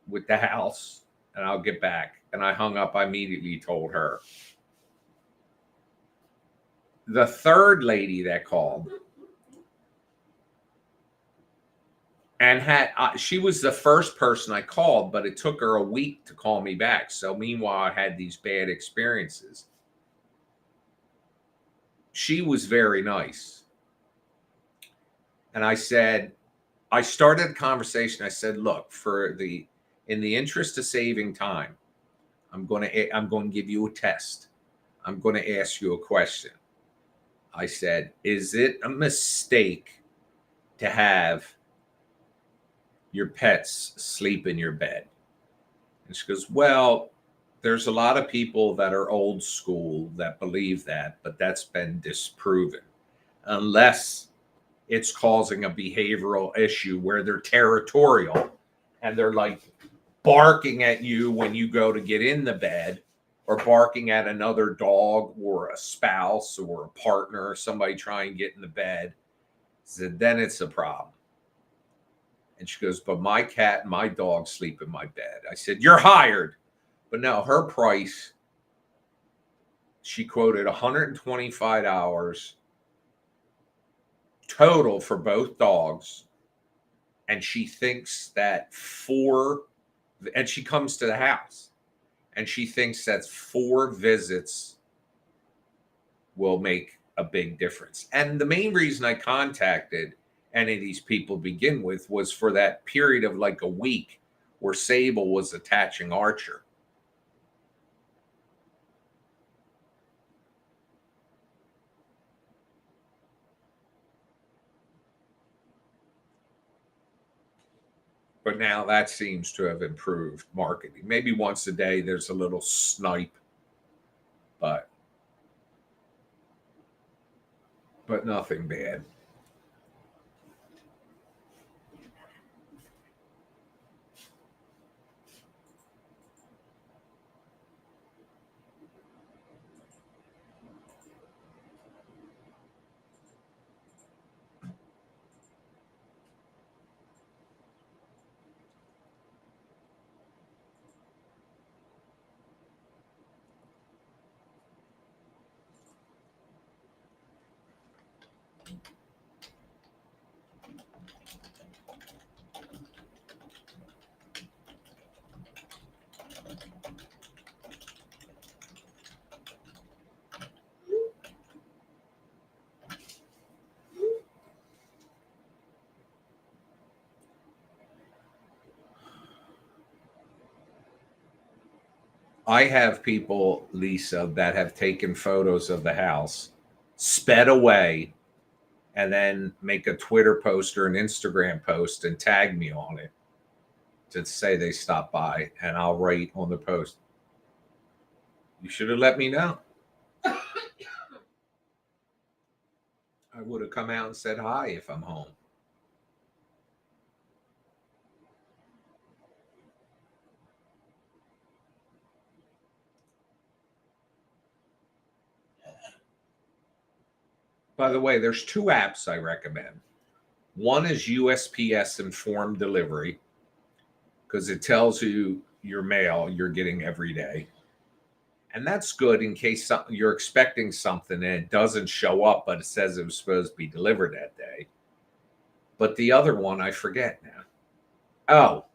with the house, and I'll get back. And I hung up. I immediately told her. The third lady that called and she was the first person I called, but it took her a week to call me back. So meanwhile, I had these bad experiences. She was very nice. And I started a conversation. I said, look, in the interest of saving time, I'm going to give you a test. I'm going to ask you a question. I said, is it a mistake to have your pets sleep in your bed? And she goes, well, there's a lot of people that are old school that believe that, but that's been disproven. Unless it's causing a behavioral issue where they're territorial and they're like barking at you when you go to get in the bed, or barking at another dog or a spouse or a partner or somebody trying to get in the bed. So then it's a problem. And she goes, but my cat and my dog sleep in my bed. I said, you're hired. But no, her price, she quoted $125 total for both dogs. And she thinks that and she comes to the house and she thinks that 4 visits will make a big difference. And the main reason I contacted any of these people to begin with was for that period of like a week where Sable was attaching Archer. But now that seems to have improved marketing. Maybe once a day there's a little snipe, but nothing bad. I have people, Lisa, that have taken photos of the house, sped away, and then make a Twitter post or an Instagram post and tag me on it to say they stopped by. And I'll write on the post, you should have let me know. I would have come out and said hi if I'm home. By the way, there's 2 apps I recommend. One is USPS Informed Delivery because it tells you your mail you're getting every day. And that's good in case you're expecting something and it doesn't show up, but it says it was supposed to be delivered that day. But the other one, I forget now. Oh,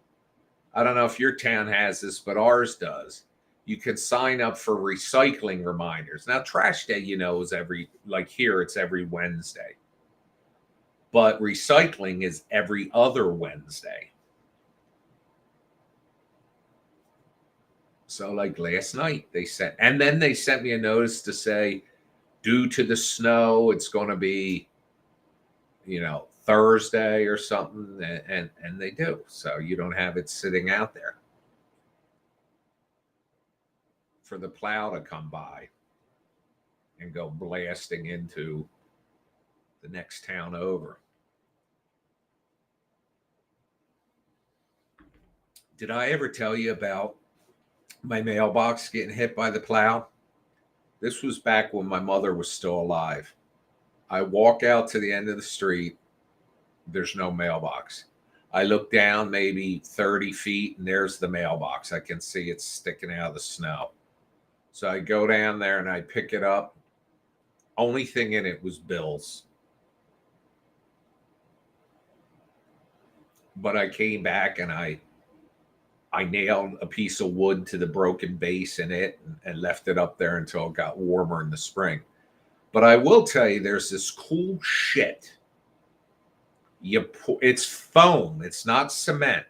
I don't know if your town has this, but ours does. You can sign up for recycling reminders. Now, trash day, is like here, it's every Wednesday. But recycling is every other Wednesday. So, like last night, they sent me a notice to say, due to the snow, it's going to be, Thursday or something, and they do. So you don't have it sitting out there for the plow to come by and go blasting into the next town over. Did I ever tell you about my mailbox getting hit by the plow? This was back when my mother was still alive. I walk out to the end of the street. There's no mailbox. I look down maybe 30 feet and there's the mailbox. I can see it sticking out of the snow. So I go down there and I pick it up. Only thing in it was bills. But I came back and I nailed a piece of wood to the broken base in it and left it up there until it got warmer in the spring. But I will tell you, there's this cool shit. It's foam. It's not cement.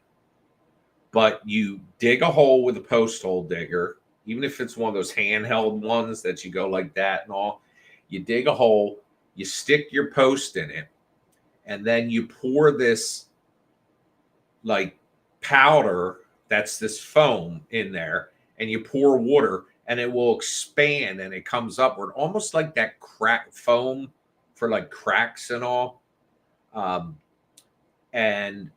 But you dig a hole with a post hole digger, even if it's one of those handheld ones that you go like that and all. You dig a hole, you stick your post in it, and then you pour this like powder that's this foam in there, and you pour water, and it will expand and it comes upward, almost like that crack foam for like cracks and all. And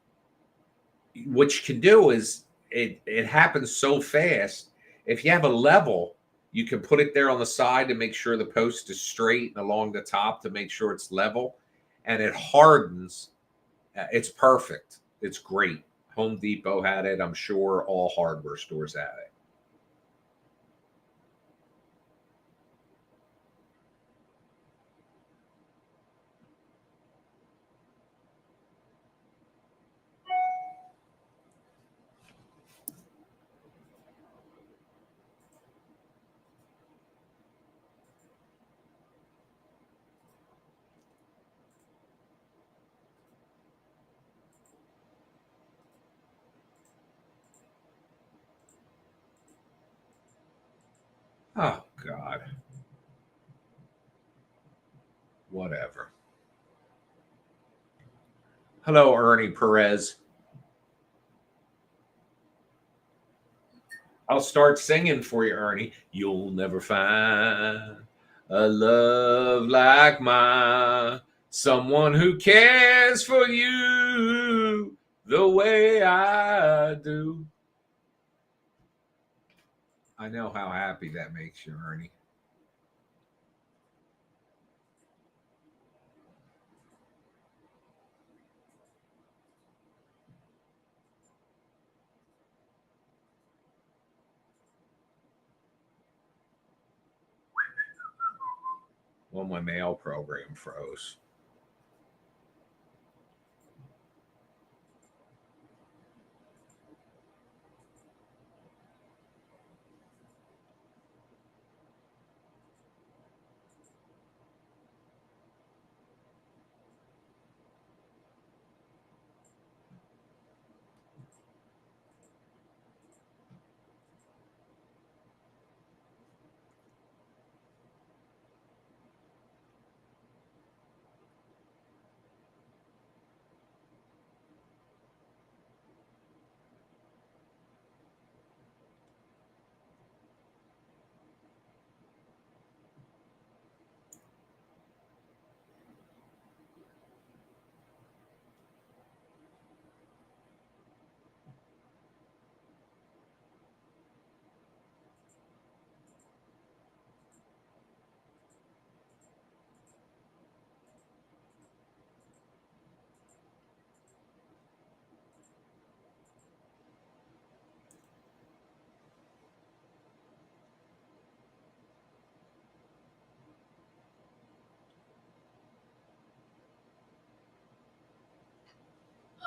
what you can do is it happens so fast. If you have a level, you can put it there on the side to make sure the post is straight and along the top to make sure it's level, and it hardens. It's perfect. It's great. Home Depot had it. I'm sure all hardware stores had it. Oh, God. Whatever. Hello, Ernie Perez. I'll start singing for you, Ernie. You'll never find a love like mine. Someone who cares for you the way I do. I know how happy that makes you, Ernie. Well, my mail program froze.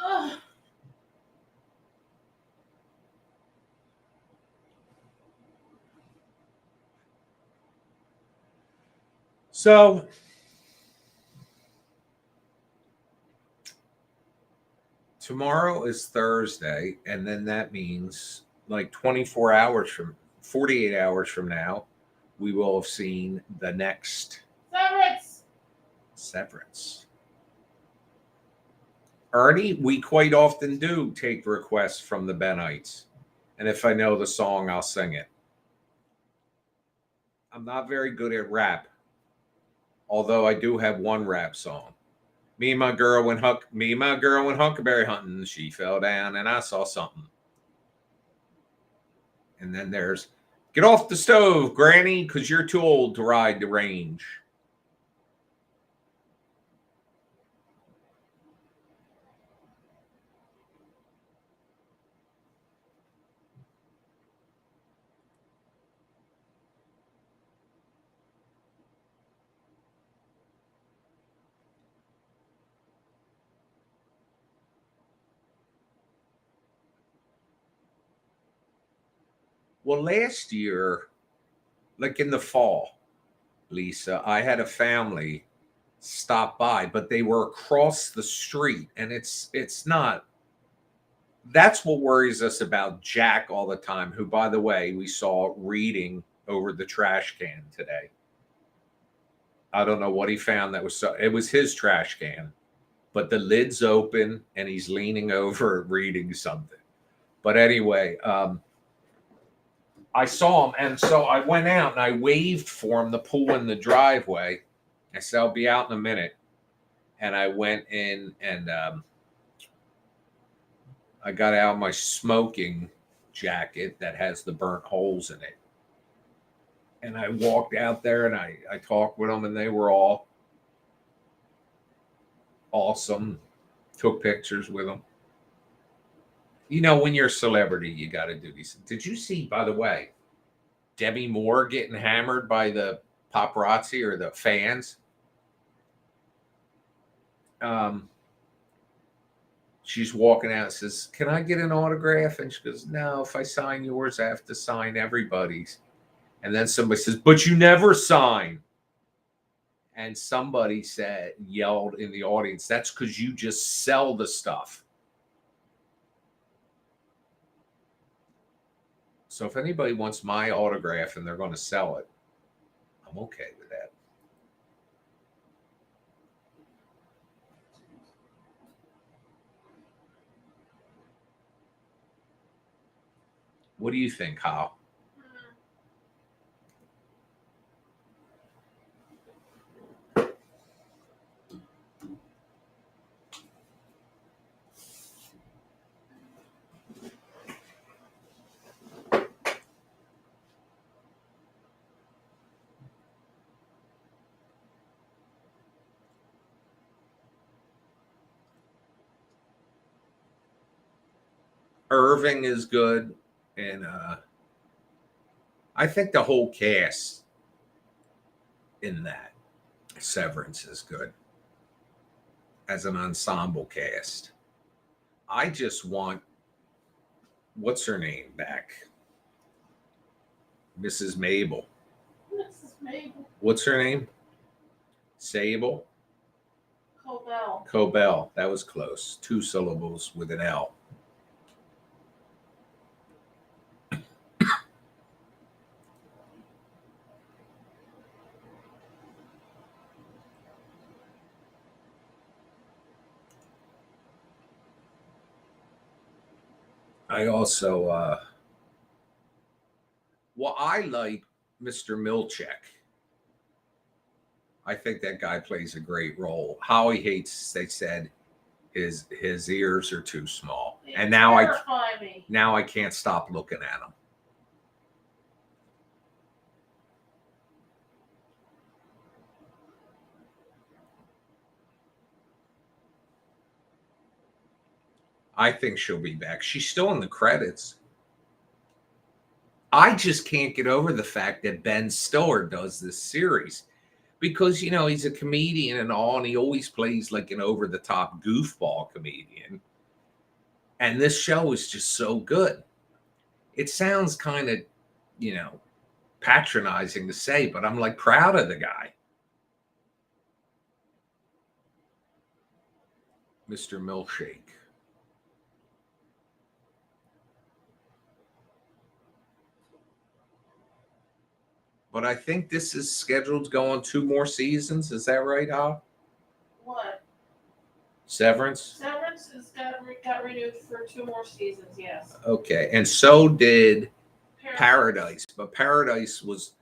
Ugh. So, tomorrow is Thursday, and then that means like 24 hours from 48 hours from now, we will have seen the next Severance. Severance. Ernie, we quite often do take requests from the Benites. And if I know the song, I'll sing it. I'm not very good at rap, although I do have one rap song. Me and my girl went huckleberry hunting. She fell down and I saw something. And then there's get off the stove, Granny, because you're too old to ride the range. Well, last year, like in the fall, Lisa, I had a family stop by, but they were across the street, and it's not. That's what worries us about Jack all the time. Who, by the way, we saw reading over the trash can today. I don't know what he found that was so. It was his trash can, but the lid's open and he's leaning over reading something. But anyway, I saw him, and so I went out and I waved for him to pull in the driveway. I said, "I'll be out in a minute." And I went in and I got out my smoking jacket that has the burnt holes in it. And I walked out there and I talked with them, and they were all awesome. Took pictures with them. You know, when you're a celebrity, you got to do these. Did you see, by the way, Demi Moore getting hammered by the paparazzi or the fans? She's walking out and says, "Can I get an autograph?" And she goes, "No, if I sign yours, I have to sign everybody's." And then somebody says, "But you never sign." And somebody yelled in the audience, "That's because you just sell the stuff." So if anybody wants my autograph and they're going to sell it, I'm okay with that. What do you think, Hal? Irving is good, and I think the whole cast in that Severance is good as an ensemble cast. I just want what's her name back, Mrs. Mabel. Mrs. Mabel. What's her name? Sable. Cobell. Cobell. That was close. 2 syllables with an L. I also, well, I like Mr. Milchek. I think that guy plays a great role. Howie hates, they said, his ears are too small, and now I can't stop looking at him. I think she'll be back. She's still in the credits. I just can't get over the fact that Ben Stiller does this series because, you know, he's a comedian and all, and he always plays like an over the top goofball comedian. And this show is just so good. It sounds kind of, you know, patronizing to say, but I'm like proud of the guy. Mr. Milkshake. But I think this is scheduled to go on 2 more seasons. Is that right, Al? What? Severance? Severance has got renewed for 2 more seasons, yes. Okay. And so did Paradise. But Paradise was,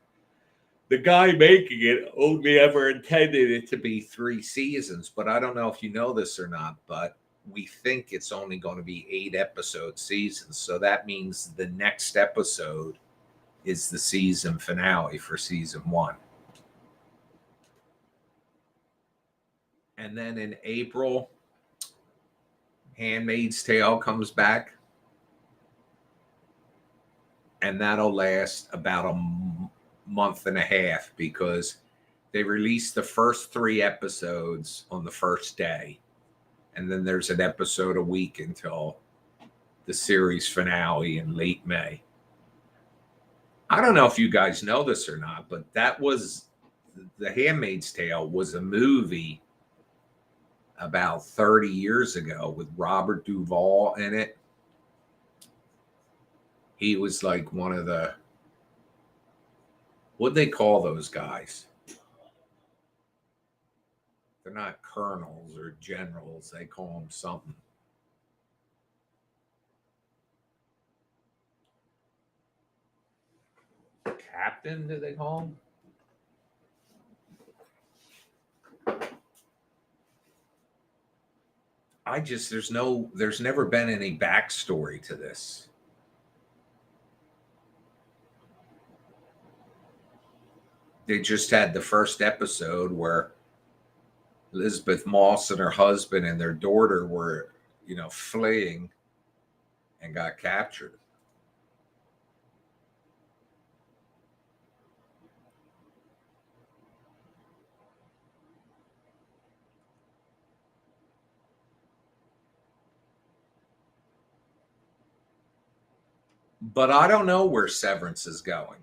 the guy making it only ever intended it to be 3 seasons. But I don't know if you know this or not, but we think it's only going to be 8-episode seasons. So that means the next episode is the season finale for season 1. And then in April, Handmaid's Tale comes back. And that'll last about a month and a half because they release the first 3 episodes on the first day. And then there's an episode a week until the series finale in late May. I don't know if you guys know this or not, but that was The Handmaid's Tale was a movie about 30 years ago with Robert Duvall in it. He was like one of the, what'd they call those guys? They're not colonels or generals. They call them something. Captain, do they call him? There's never been any backstory to this. They just had the first episode where Elizabeth Moss and her husband and their daughter were, you know, fleeing and got captured. But I don't know where Severance is going.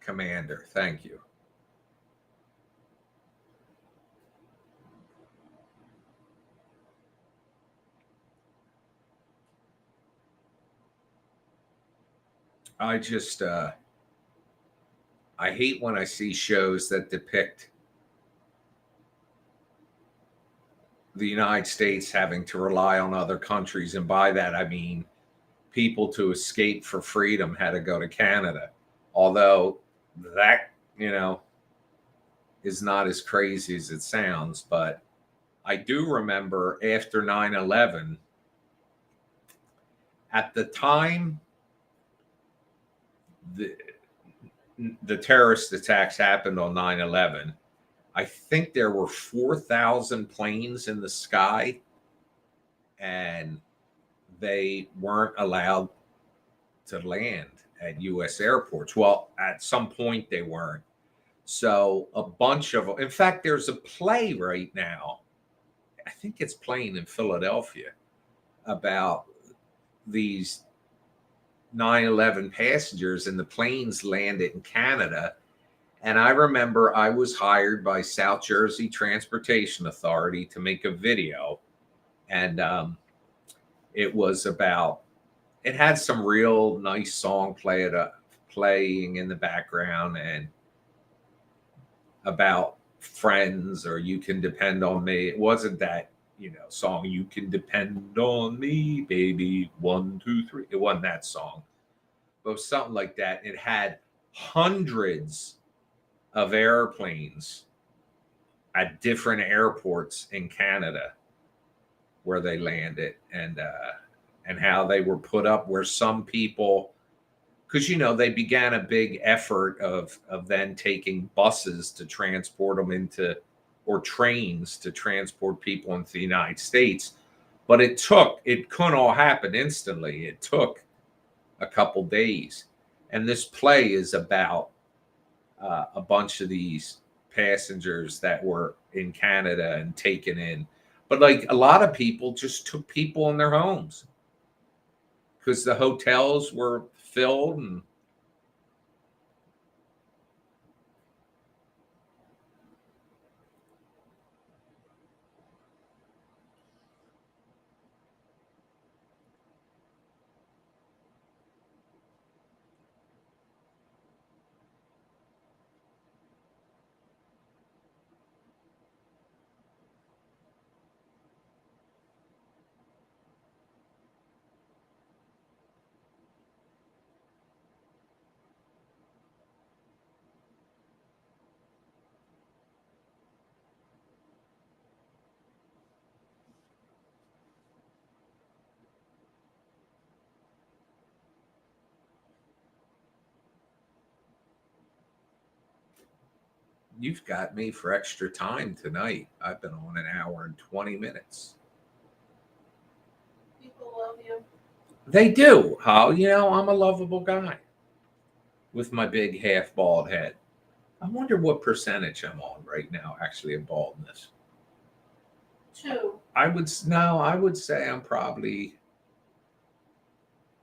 Commander, thank you. I just I hate when I see shows that depict the United States having to rely on other countries, and by that I mean people to escape for freedom had to go to Canada. Although that, is not as crazy as it sounds, but I do remember after 9/11, at the time the the terrorist attacks happened on 9/11, I think there were 4,000 planes in the sky, and they weren't allowed to land at US airports. Well, at some point they weren't. So a bunch of, in fact, there's a play right now. I think it's playing in Philadelphia about these 9/11 passengers, and the planes landed in Canada. And I remember I was hired by South Jersey Transportation Authority to make a video. And it was about, it had some real nice song playing in the background, and about friends or you can depend on me. It wasn't that, song, you can depend on me, baby, 1, 2, 3. It wasn't that song, but it was something like that. It had hundreds of airplanes at different airports in Canada where they landed, and how they were put up, where some people, because they began a big effort of then taking buses to transport them into, or trains to transport people into the United States. But it couldn't all happen instantly. It took a couple days. And this play is about a bunch of these passengers that were in Canada and taken in. But like a lot of people just took people in their homes because the hotels were filled. And you've got me for extra time tonight. I've been on an hour and 20 minutes. People love you. They do. How? I'm a lovable guy with my big half bald head. I wonder what percentage I'm on right now, actually, of baldness. 2. I would say I'm probably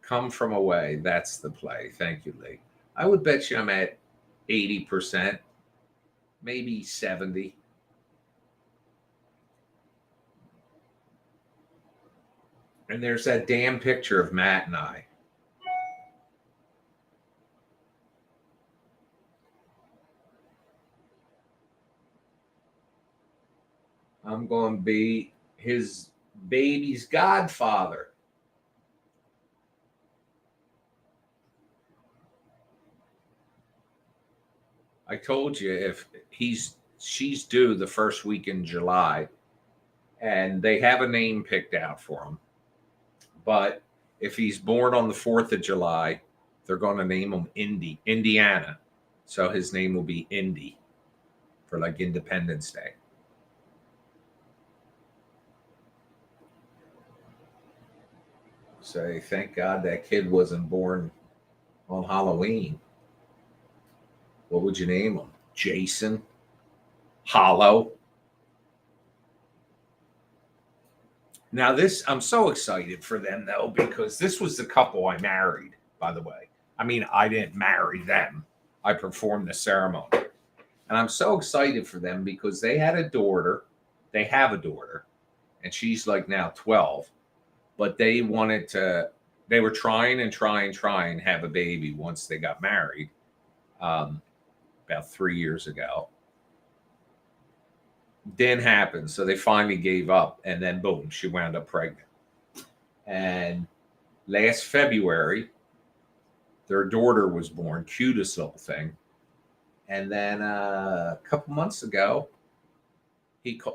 Come From Away. That's the play. Thank you, Lee. I would bet you I'm at 80%, maybe 70. And there's that damn picture of Matt and I. I'm going to be his baby's godfather. I told you, if she's due the first week in July, and they have a name picked out for him. But if he's born on the 4th of July, they're going to name him Indiana. So his name will be Indy for like Independence Day. Say, thank God that kid wasn't born on Halloween. What would you name him? Jason? Hollow? Now, I'm so excited for them, though, because this was the couple I married, by the way. I mean, I didn't marry them. I performed the ceremony. And I'm so excited for them because they had a daughter. They have a daughter, and she's like now 12. But they they were trying to have a baby once they got married, about 3 years ago. Didn't happen, so they finally gave up, and then boom, she wound up pregnant. And last February, their daughter was born, cutest little thing. And then a couple months ago,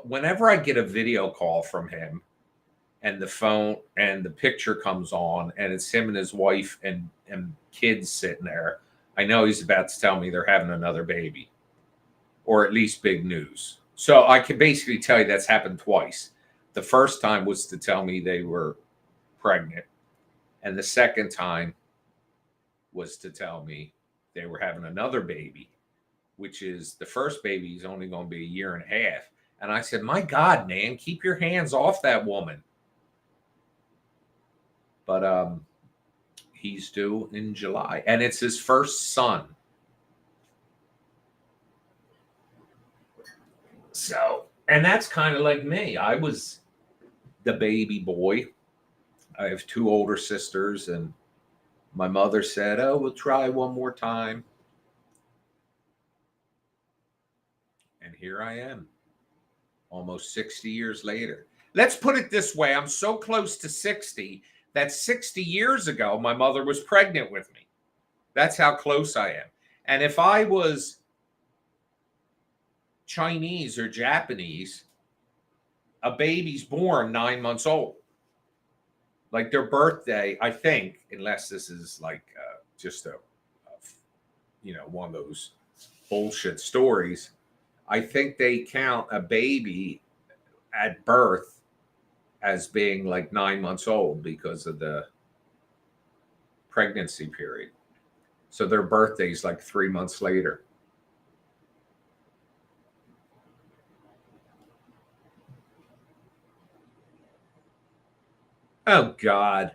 whenever I get a video call from him, and the phone and the picture comes on, and it's him and his wife and kids sitting there, I know he's about to tell me they're having another baby, or at least big news. So I can basically tell you that's happened twice. The first time was to tell me they were pregnant, and the second time was to tell me they were having another baby, which is the first baby is only going to be a year and a half. And I said, my God, man, keep your hands off that woman. But he's due in July, and it's his first son. So, and that's kind of like me. I was the baby boy. I have 2 older sisters, and my mother said, oh, we'll try one more time. And here I am, almost 60 years later. Let's put it this way. I'm so close to 60 that 60 years ago, my mother was pregnant with me. That's how close I am. And if I was Chinese or Japanese, a baby's born 9 months old. Like their birthday, I think, unless this is like just a one of those bullshit stories, I think they count a baby at birth as being like 9 months old because of the pregnancy period. So their birthday is like 3 months later. Oh, God.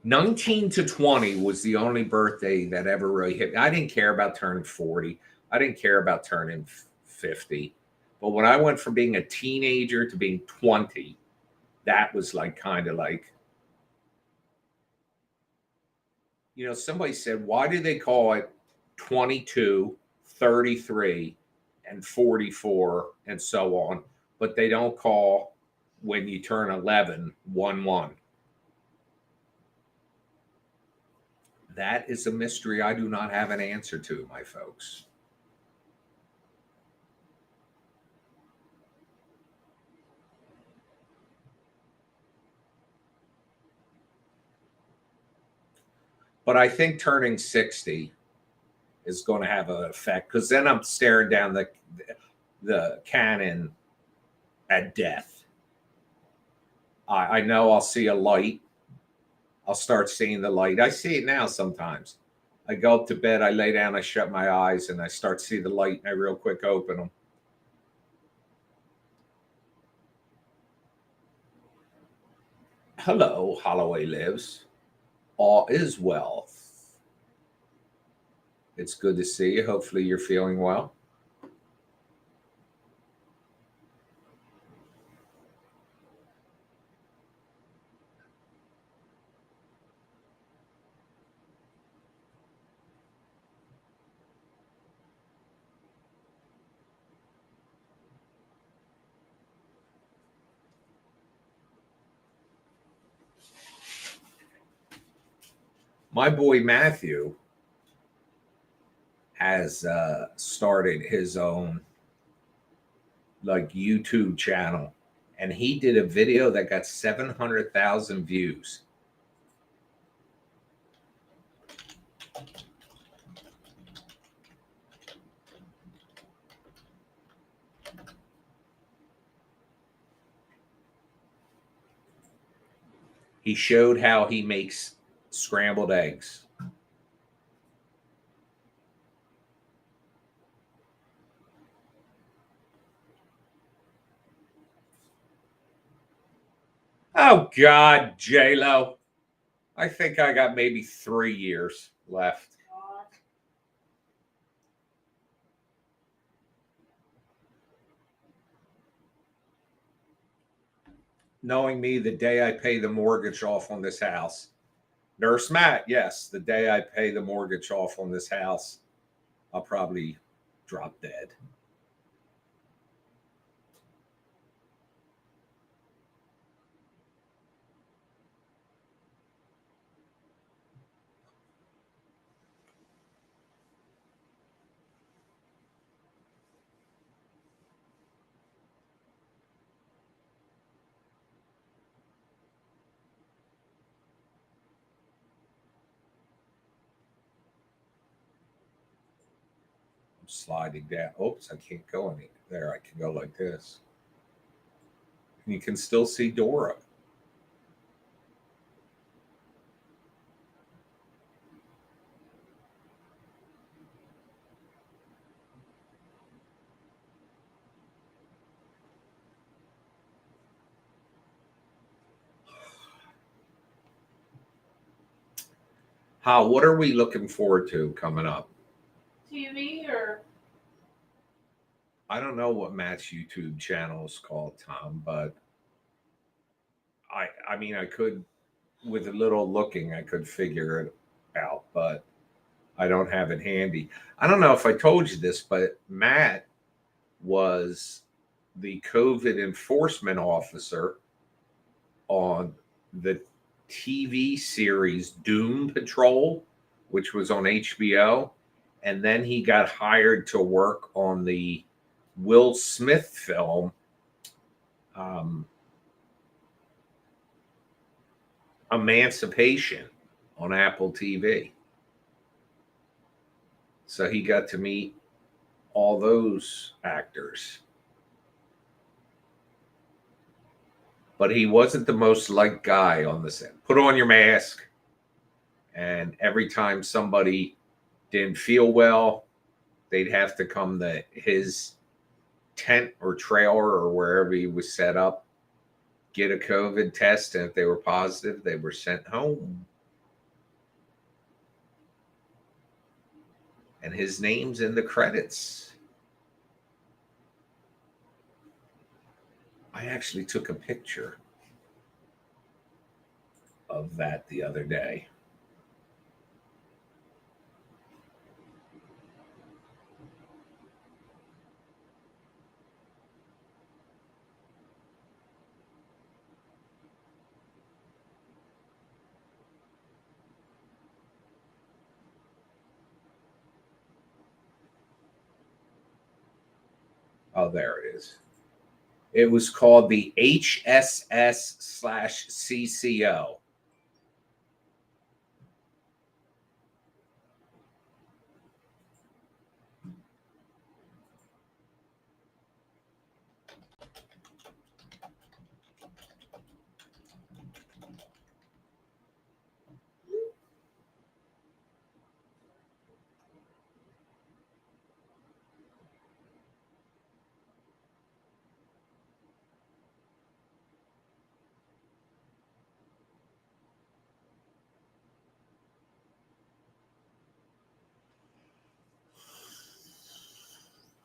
"19 to 20 was the only birthday that ever really hit me. I didn't care about turning 40. I didn't care about turning 50. But when I went from being a teenager to being 20, that was like kind of like, somebody said, why do they call it 22, 33, and 44 and so on, but they don't call when you turn 11, 1-1? That is a mystery I do not have an answer to, my folks. But I think turning 60 is going to have an effect, because then I'm staring down the cannon at death. I know I'll see a light. I'll start seeing the light. I see it now sometimes. I go up to bed, I lay down, I shut my eyes, and I start to see the light, and I real quick open them. Hello, Holloway Lives. All is well. It's good to see you. Hopefully you're feeling well. My boy Matthew has started his own like YouTube channel, and he did a video that got 700,000 views. He showed how he makes scrambled eggs. Oh, God, J-Lo. I think I got maybe 3 years left. knowing me, the day I pay the mortgage off on this house, Nurse Matt, yes, the day I pay the mortgage off on this house, I'll probably drop dead. I'm sliding down. Oops, I can't go any there. I can go like this. And you can still see Dora. How? What are we looking forward to coming up? TV or I don't know what Matt's YouTube channel is called, Tom, but I mean, I could, with a little looking, I could figure it out, but I don't have it handy. I don't know if I told you this, but Matt was the COVID enforcement officer on the TV series Doom Patrol, which was on HBO. And then he got hired to work on the Will Smith film, Emancipation, on Apple TV. So he got to meet all those actors. But he wasn't the most liked guy on the set. Put on your mask. And every time somebody didn't feel well, they'd have to come to his tent or trailer or wherever he was set up, get a COVID test. And if they were positive, they were sent home. And his name's in the credits. I actually took a picture of that the other day. Oh, there it is. It was called the HSS/CCO.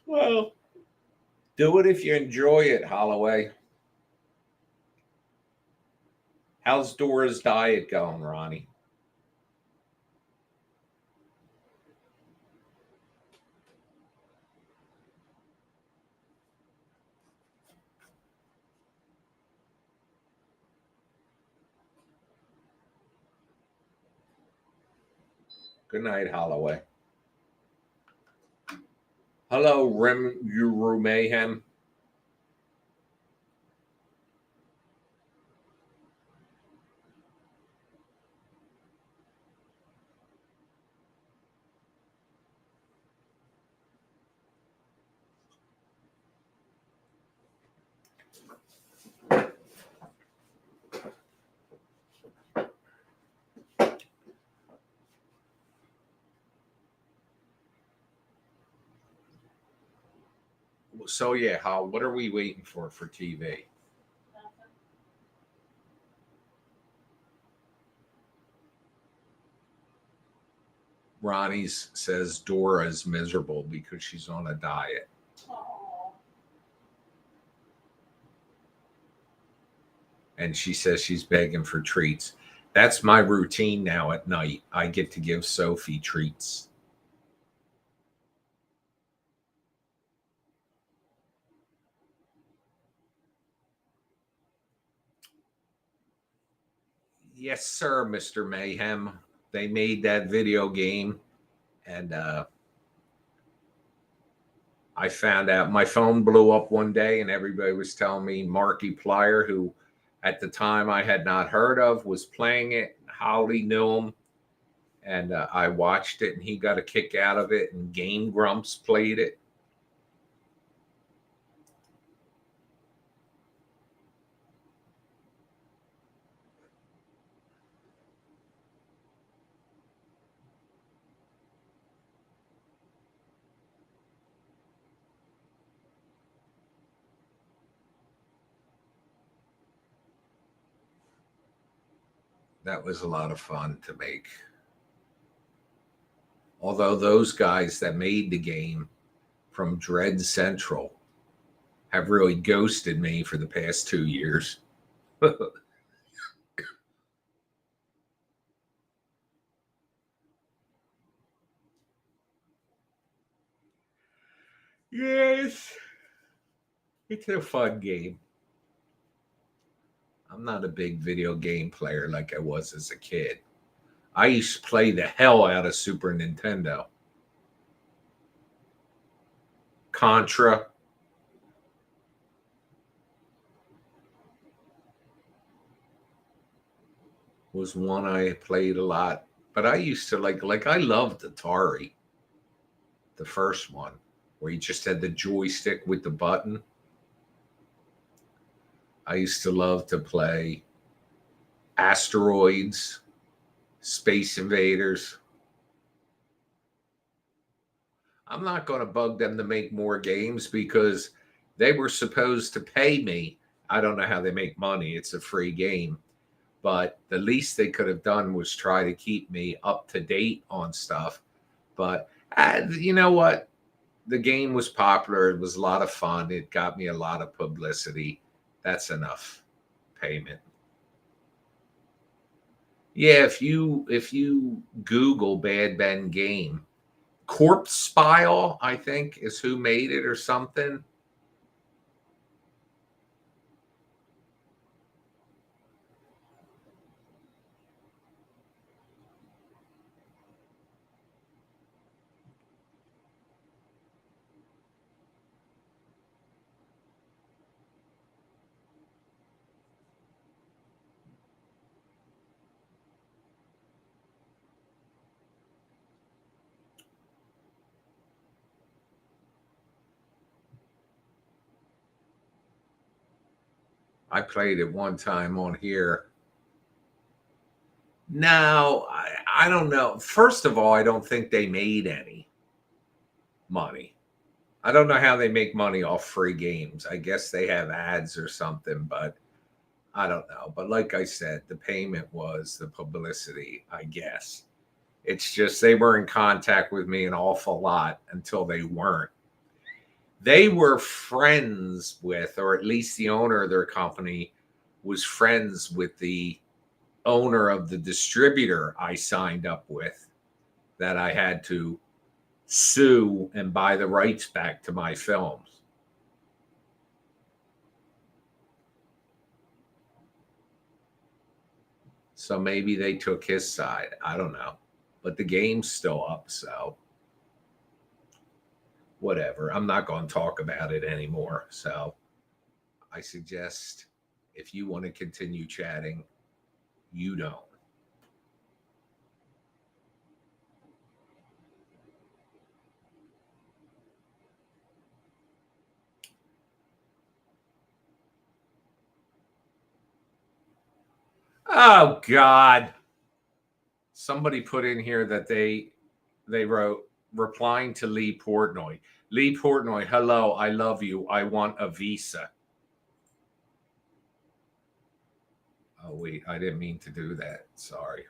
Well, do it if you enjoy it, Holloway. How's Dora's diet going, Ronnie? Good night, Holloway. Hello, Rim Mayhem. So yeah, how? What are we waiting for TV? nothing? Ronnie's says Dora's miserable because she's on a diet. Oh, and she says she's begging for treats. That's my routine now at night. I get to give Sophie treats. Yes, sir, Mr. Mayhem. They made that video game, and I found out my phone blew up one day, and everybody was telling me Markiplier, who at the time I had not heard of, was playing it. Holly knew him, and I watched it, and he got a kick out of it, and Game Grumps played it. That was a lot of fun to make. Although those guys that made the game from Dread Central have really ghosted me for the past 2 years. Yes, it's a fun game. I'm not a big video game player like I was as a kid. I used to play the hell out of Super Nintendo. Contra. Was one I played a lot. But I used to like I loved Atari, the first one, where you just had the joystick with the button. I used to love to play Asteroids, Space Invaders. I'm not going to bug them to make more games because they were supposed to pay me. I don't know how they make money. It's a free game. But the least they could have done was try to keep me up to date on stuff. But you know what? The game was popular. It was a lot of fun. It got me a lot of publicity. That's enough payment. Yeah, if you Google Bad Ben game, Corpse Spile, I think, is who made it or something. I played it one time on here. No, I don't know. First of all, I don't think they made any money. I don't know how they make money off free games. I guess they have ads or something, but I don't know. But like I said, the payment was the publicity, I guess. It's just they were in contact with me an awful lot until they weren't. They were friends with, or at least the owner of their company was friends with the owner of the distributor I signed up with that I had to sue and buy the rights back to my films. So maybe they took his side. I don't know. But the game's still up, so whatever. I'm not going to talk about it anymore. So I suggest if you want to continue chatting, you don't. Oh God. Somebody put in here that they wrote replying to Lee Portnoy. Lee Portnoy, hello, I love you. I want a visa. Oh wait, I didn't mean to do that. Sorry.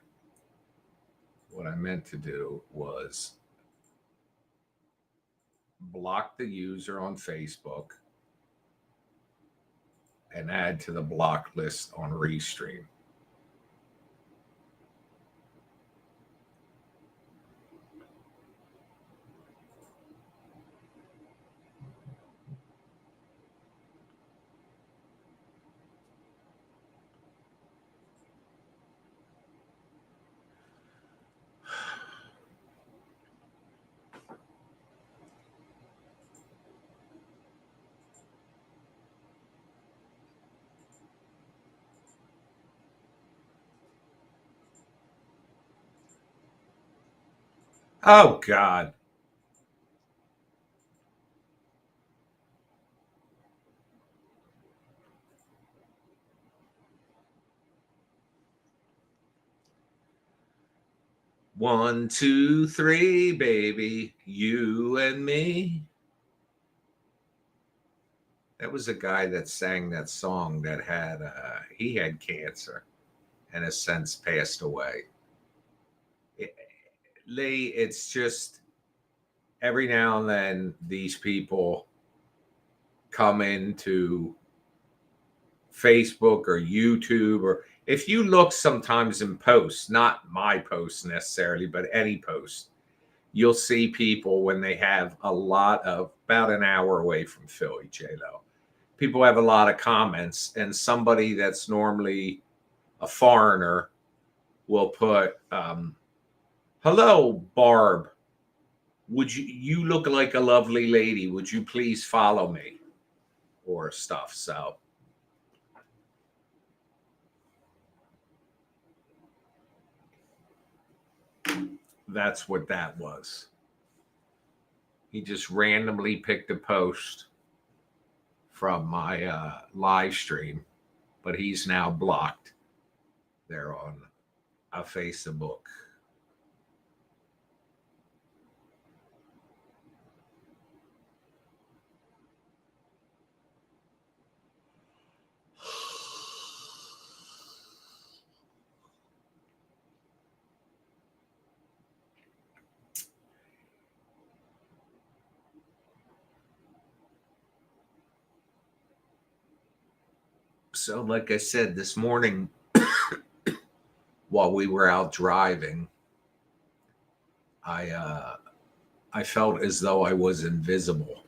What I meant to do was block the user on Facebook and add to the block list on Restream. Oh, God. One, two, three, baby, you and me. That was a guy that sang that song that had, he had cancer and has since passed away. Lee, it's just every now and then these people come into Facebook or YouTube, or if you look sometimes in posts, not my posts necessarily, but any post, you'll see people when they have a lot of about an hour away from Philly, J-Lo. People have a lot of comments, and somebody that's normally a foreigner will put, hello, Barb. Would you look like a lovely lady? Would you please follow me? Or stuff. So that's what that was. He just randomly picked a post from my live stream, but he's now blocked there on a Facebook. So, like I said, this morning while we were out driving, I felt as though I was invisible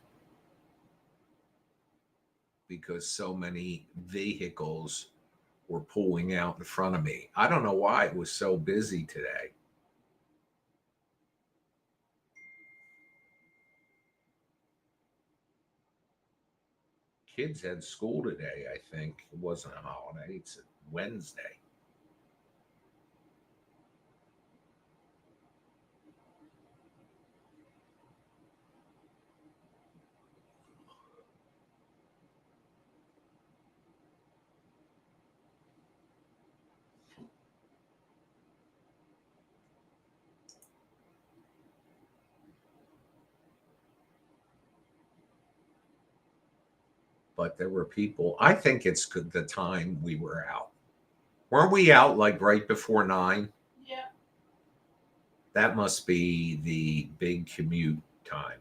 because so many vehicles were pulling out in front of me. I don't know why it was so busy today. Kids had school today, I think. It wasn't a holiday, it's a Wednesday. But there were people. I think it's good the time we were out. Weren't we out like right before 9? Yeah. That must be the big commute time.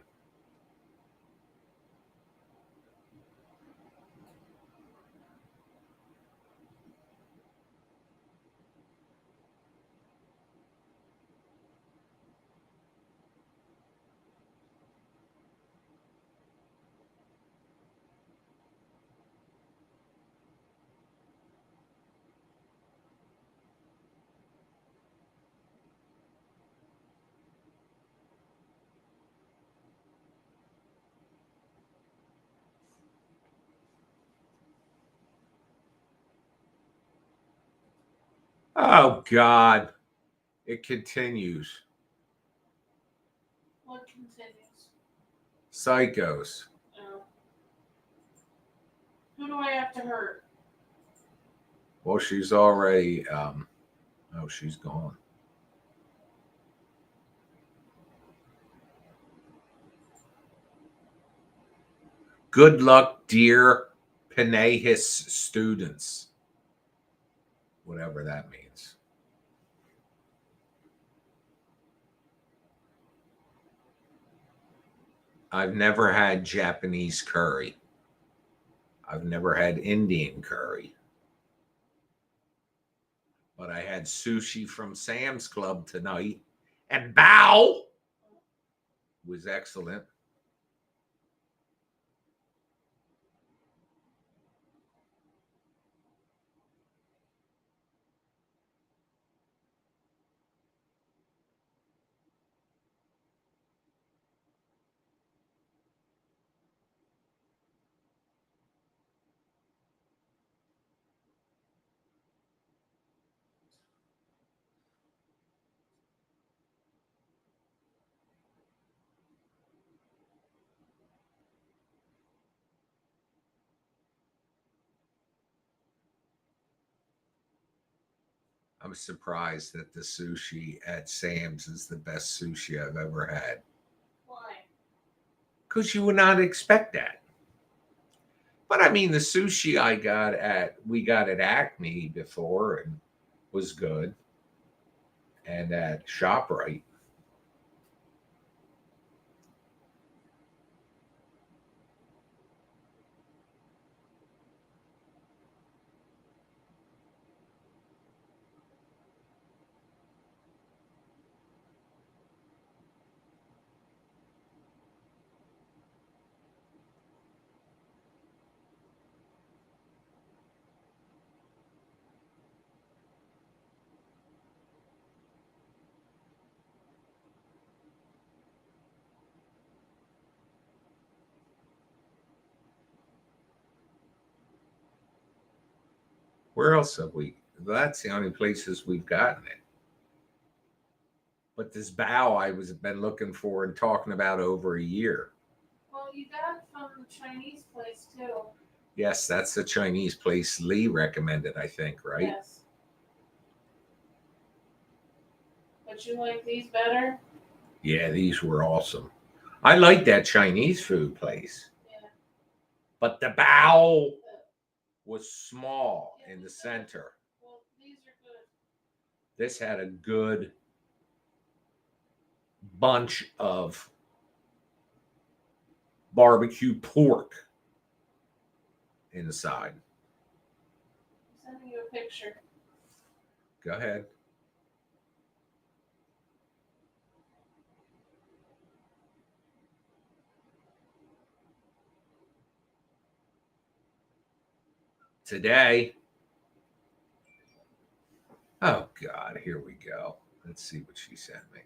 Oh, God. It continues. What continues? Psychos. Oh. Who do I have to hurt? Well, she's already, oh, she's gone. Good luck, dear Penehis students. Whatever that means. I've never had Japanese curry. I've never had Indian curry, but I had sushi from Sam's Club tonight, and Bao was excellent. I'm surprised that the sushi at Sam's is the best sushi I've ever had. Why? Because you would not expect that. But I mean, the sushi we got at Acme before and was good. And at ShopRite. Where else have we? That's the only places we've gotten it. But this bao I was been looking for and talking about over a year. Well, you got it from the Chinese place too. Yes, that's the Chinese place Lee recommended, I think, right? Yes. But you like these better? Yeah, these were awesome. I like that Chinese food place. Yeah. But the bao was small in the center. Well, these are good. This had a good bunch of barbecue pork inside. I'm sending you a picture. Go ahead. Today. Oh, God, here we go. Let's see what she sent me.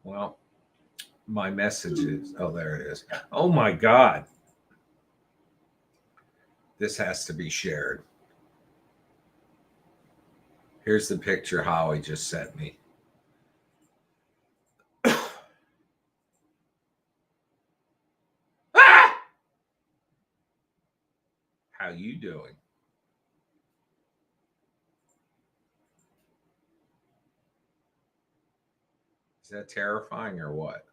Well, my messages. Oh, there it is. Oh, my God. This has to be shared. Here's the picture Holly just sent me. Ah! How you doing? Is that terrifying or what?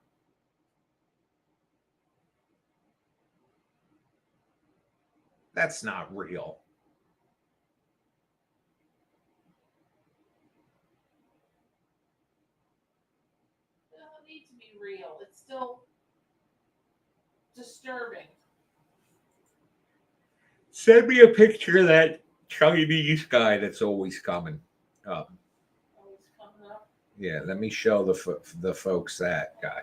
That's not real. It doesn't need to be real. It's still disturbing. Send me a picture of that Chinese guy that's always coming up. Always coming up. Yeah, let me show the folks that guy.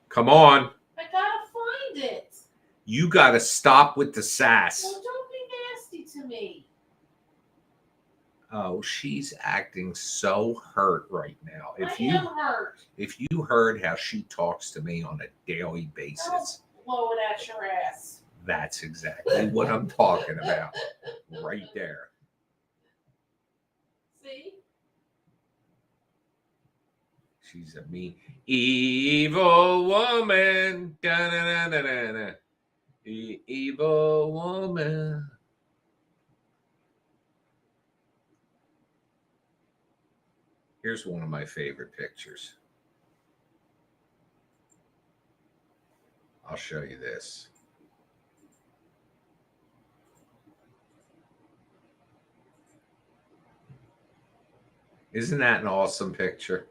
Come on. I gotta find it. You got to stop with the sass. Well, don't be nasty to me. Oh, she's acting so hurt right now. I am hurt. If you heard how she talks to me on a daily basis, blow it at your ass. That's exactly what I'm talking about. Right there. See? She's a mean, evil woman. Da-na-na-na-na-na. Evil woman. Here's one of my favorite pictures. I'll show you this. Isn't that an awesome picture?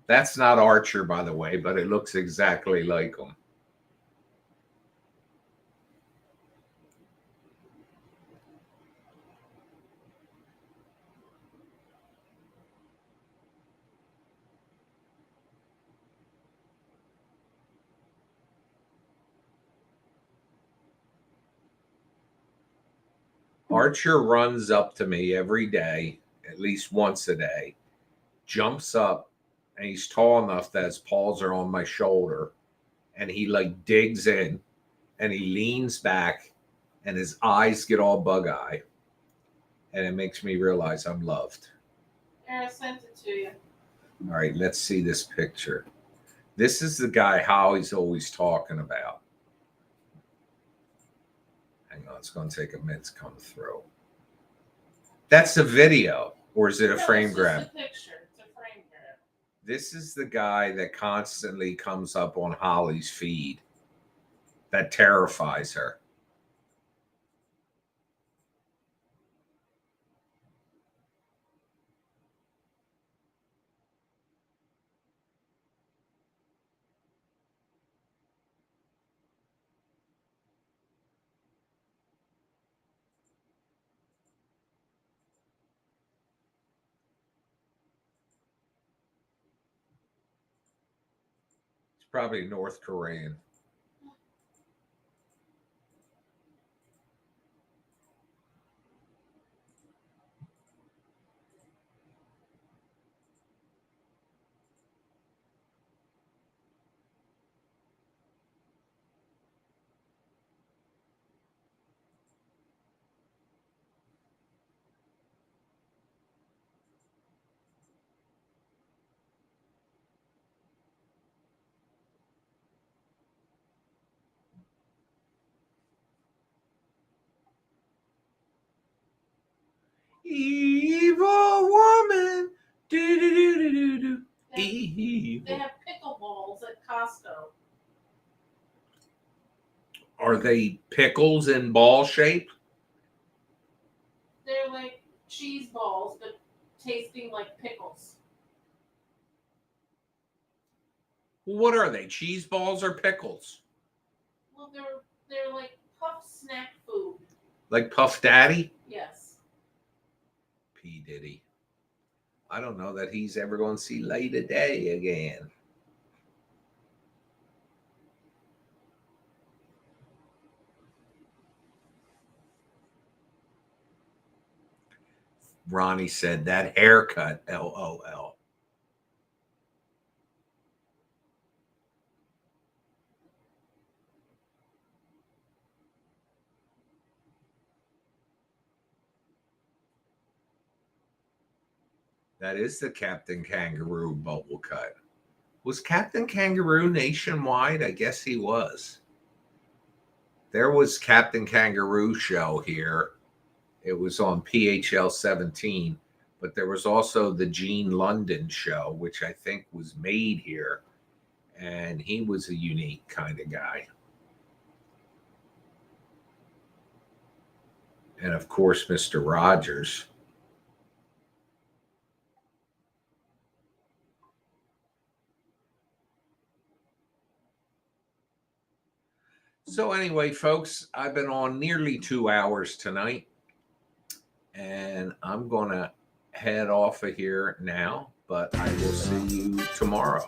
That's not Archer, by the way, but it looks exactly like him. Archer runs up to me every day, at least once a day, jumps up, and he's tall enough that his paws are on my shoulder, and he like digs in, and he leans back, and his eyes get all bug-eyed, and it makes me realize I'm loved. I sent it to you. All right, let's see this picture. This is the guy Holly's always talking about. Hang on, it's going to take a minute to come through. That's a video, or is it a frame grab? It's a picture. It's a frame grab. This is the guy that constantly comes up on Holly's feed. That terrifies her. It's probably North Korean. Evil woman. Do, do, do, do, do, do. They Evil. have pickleballs at Costco. Are they pickles in ball shape? They're like cheese balls, but tasting like pickles. What are they? Cheese balls or pickles? Well, they're like puff snack food. Like Puff Daddy? Yes. P. Diddy. I don't know that he's ever going to see light of day again. Ronnie said that haircut, LOL. That is the Captain Kangaroo bubble cut. Was Captain Kangaroo nationwide? I guess he was. There was Captain Kangaroo show here. It was on PHL 17, but there was also the Gene London show, which I think was made here. And he was a unique kind of guy. And of course, Mr. Rogers. So anyway, folks, I've been on nearly 2 hours tonight, and I'm going to head off of here now, but I will see you tomorrow.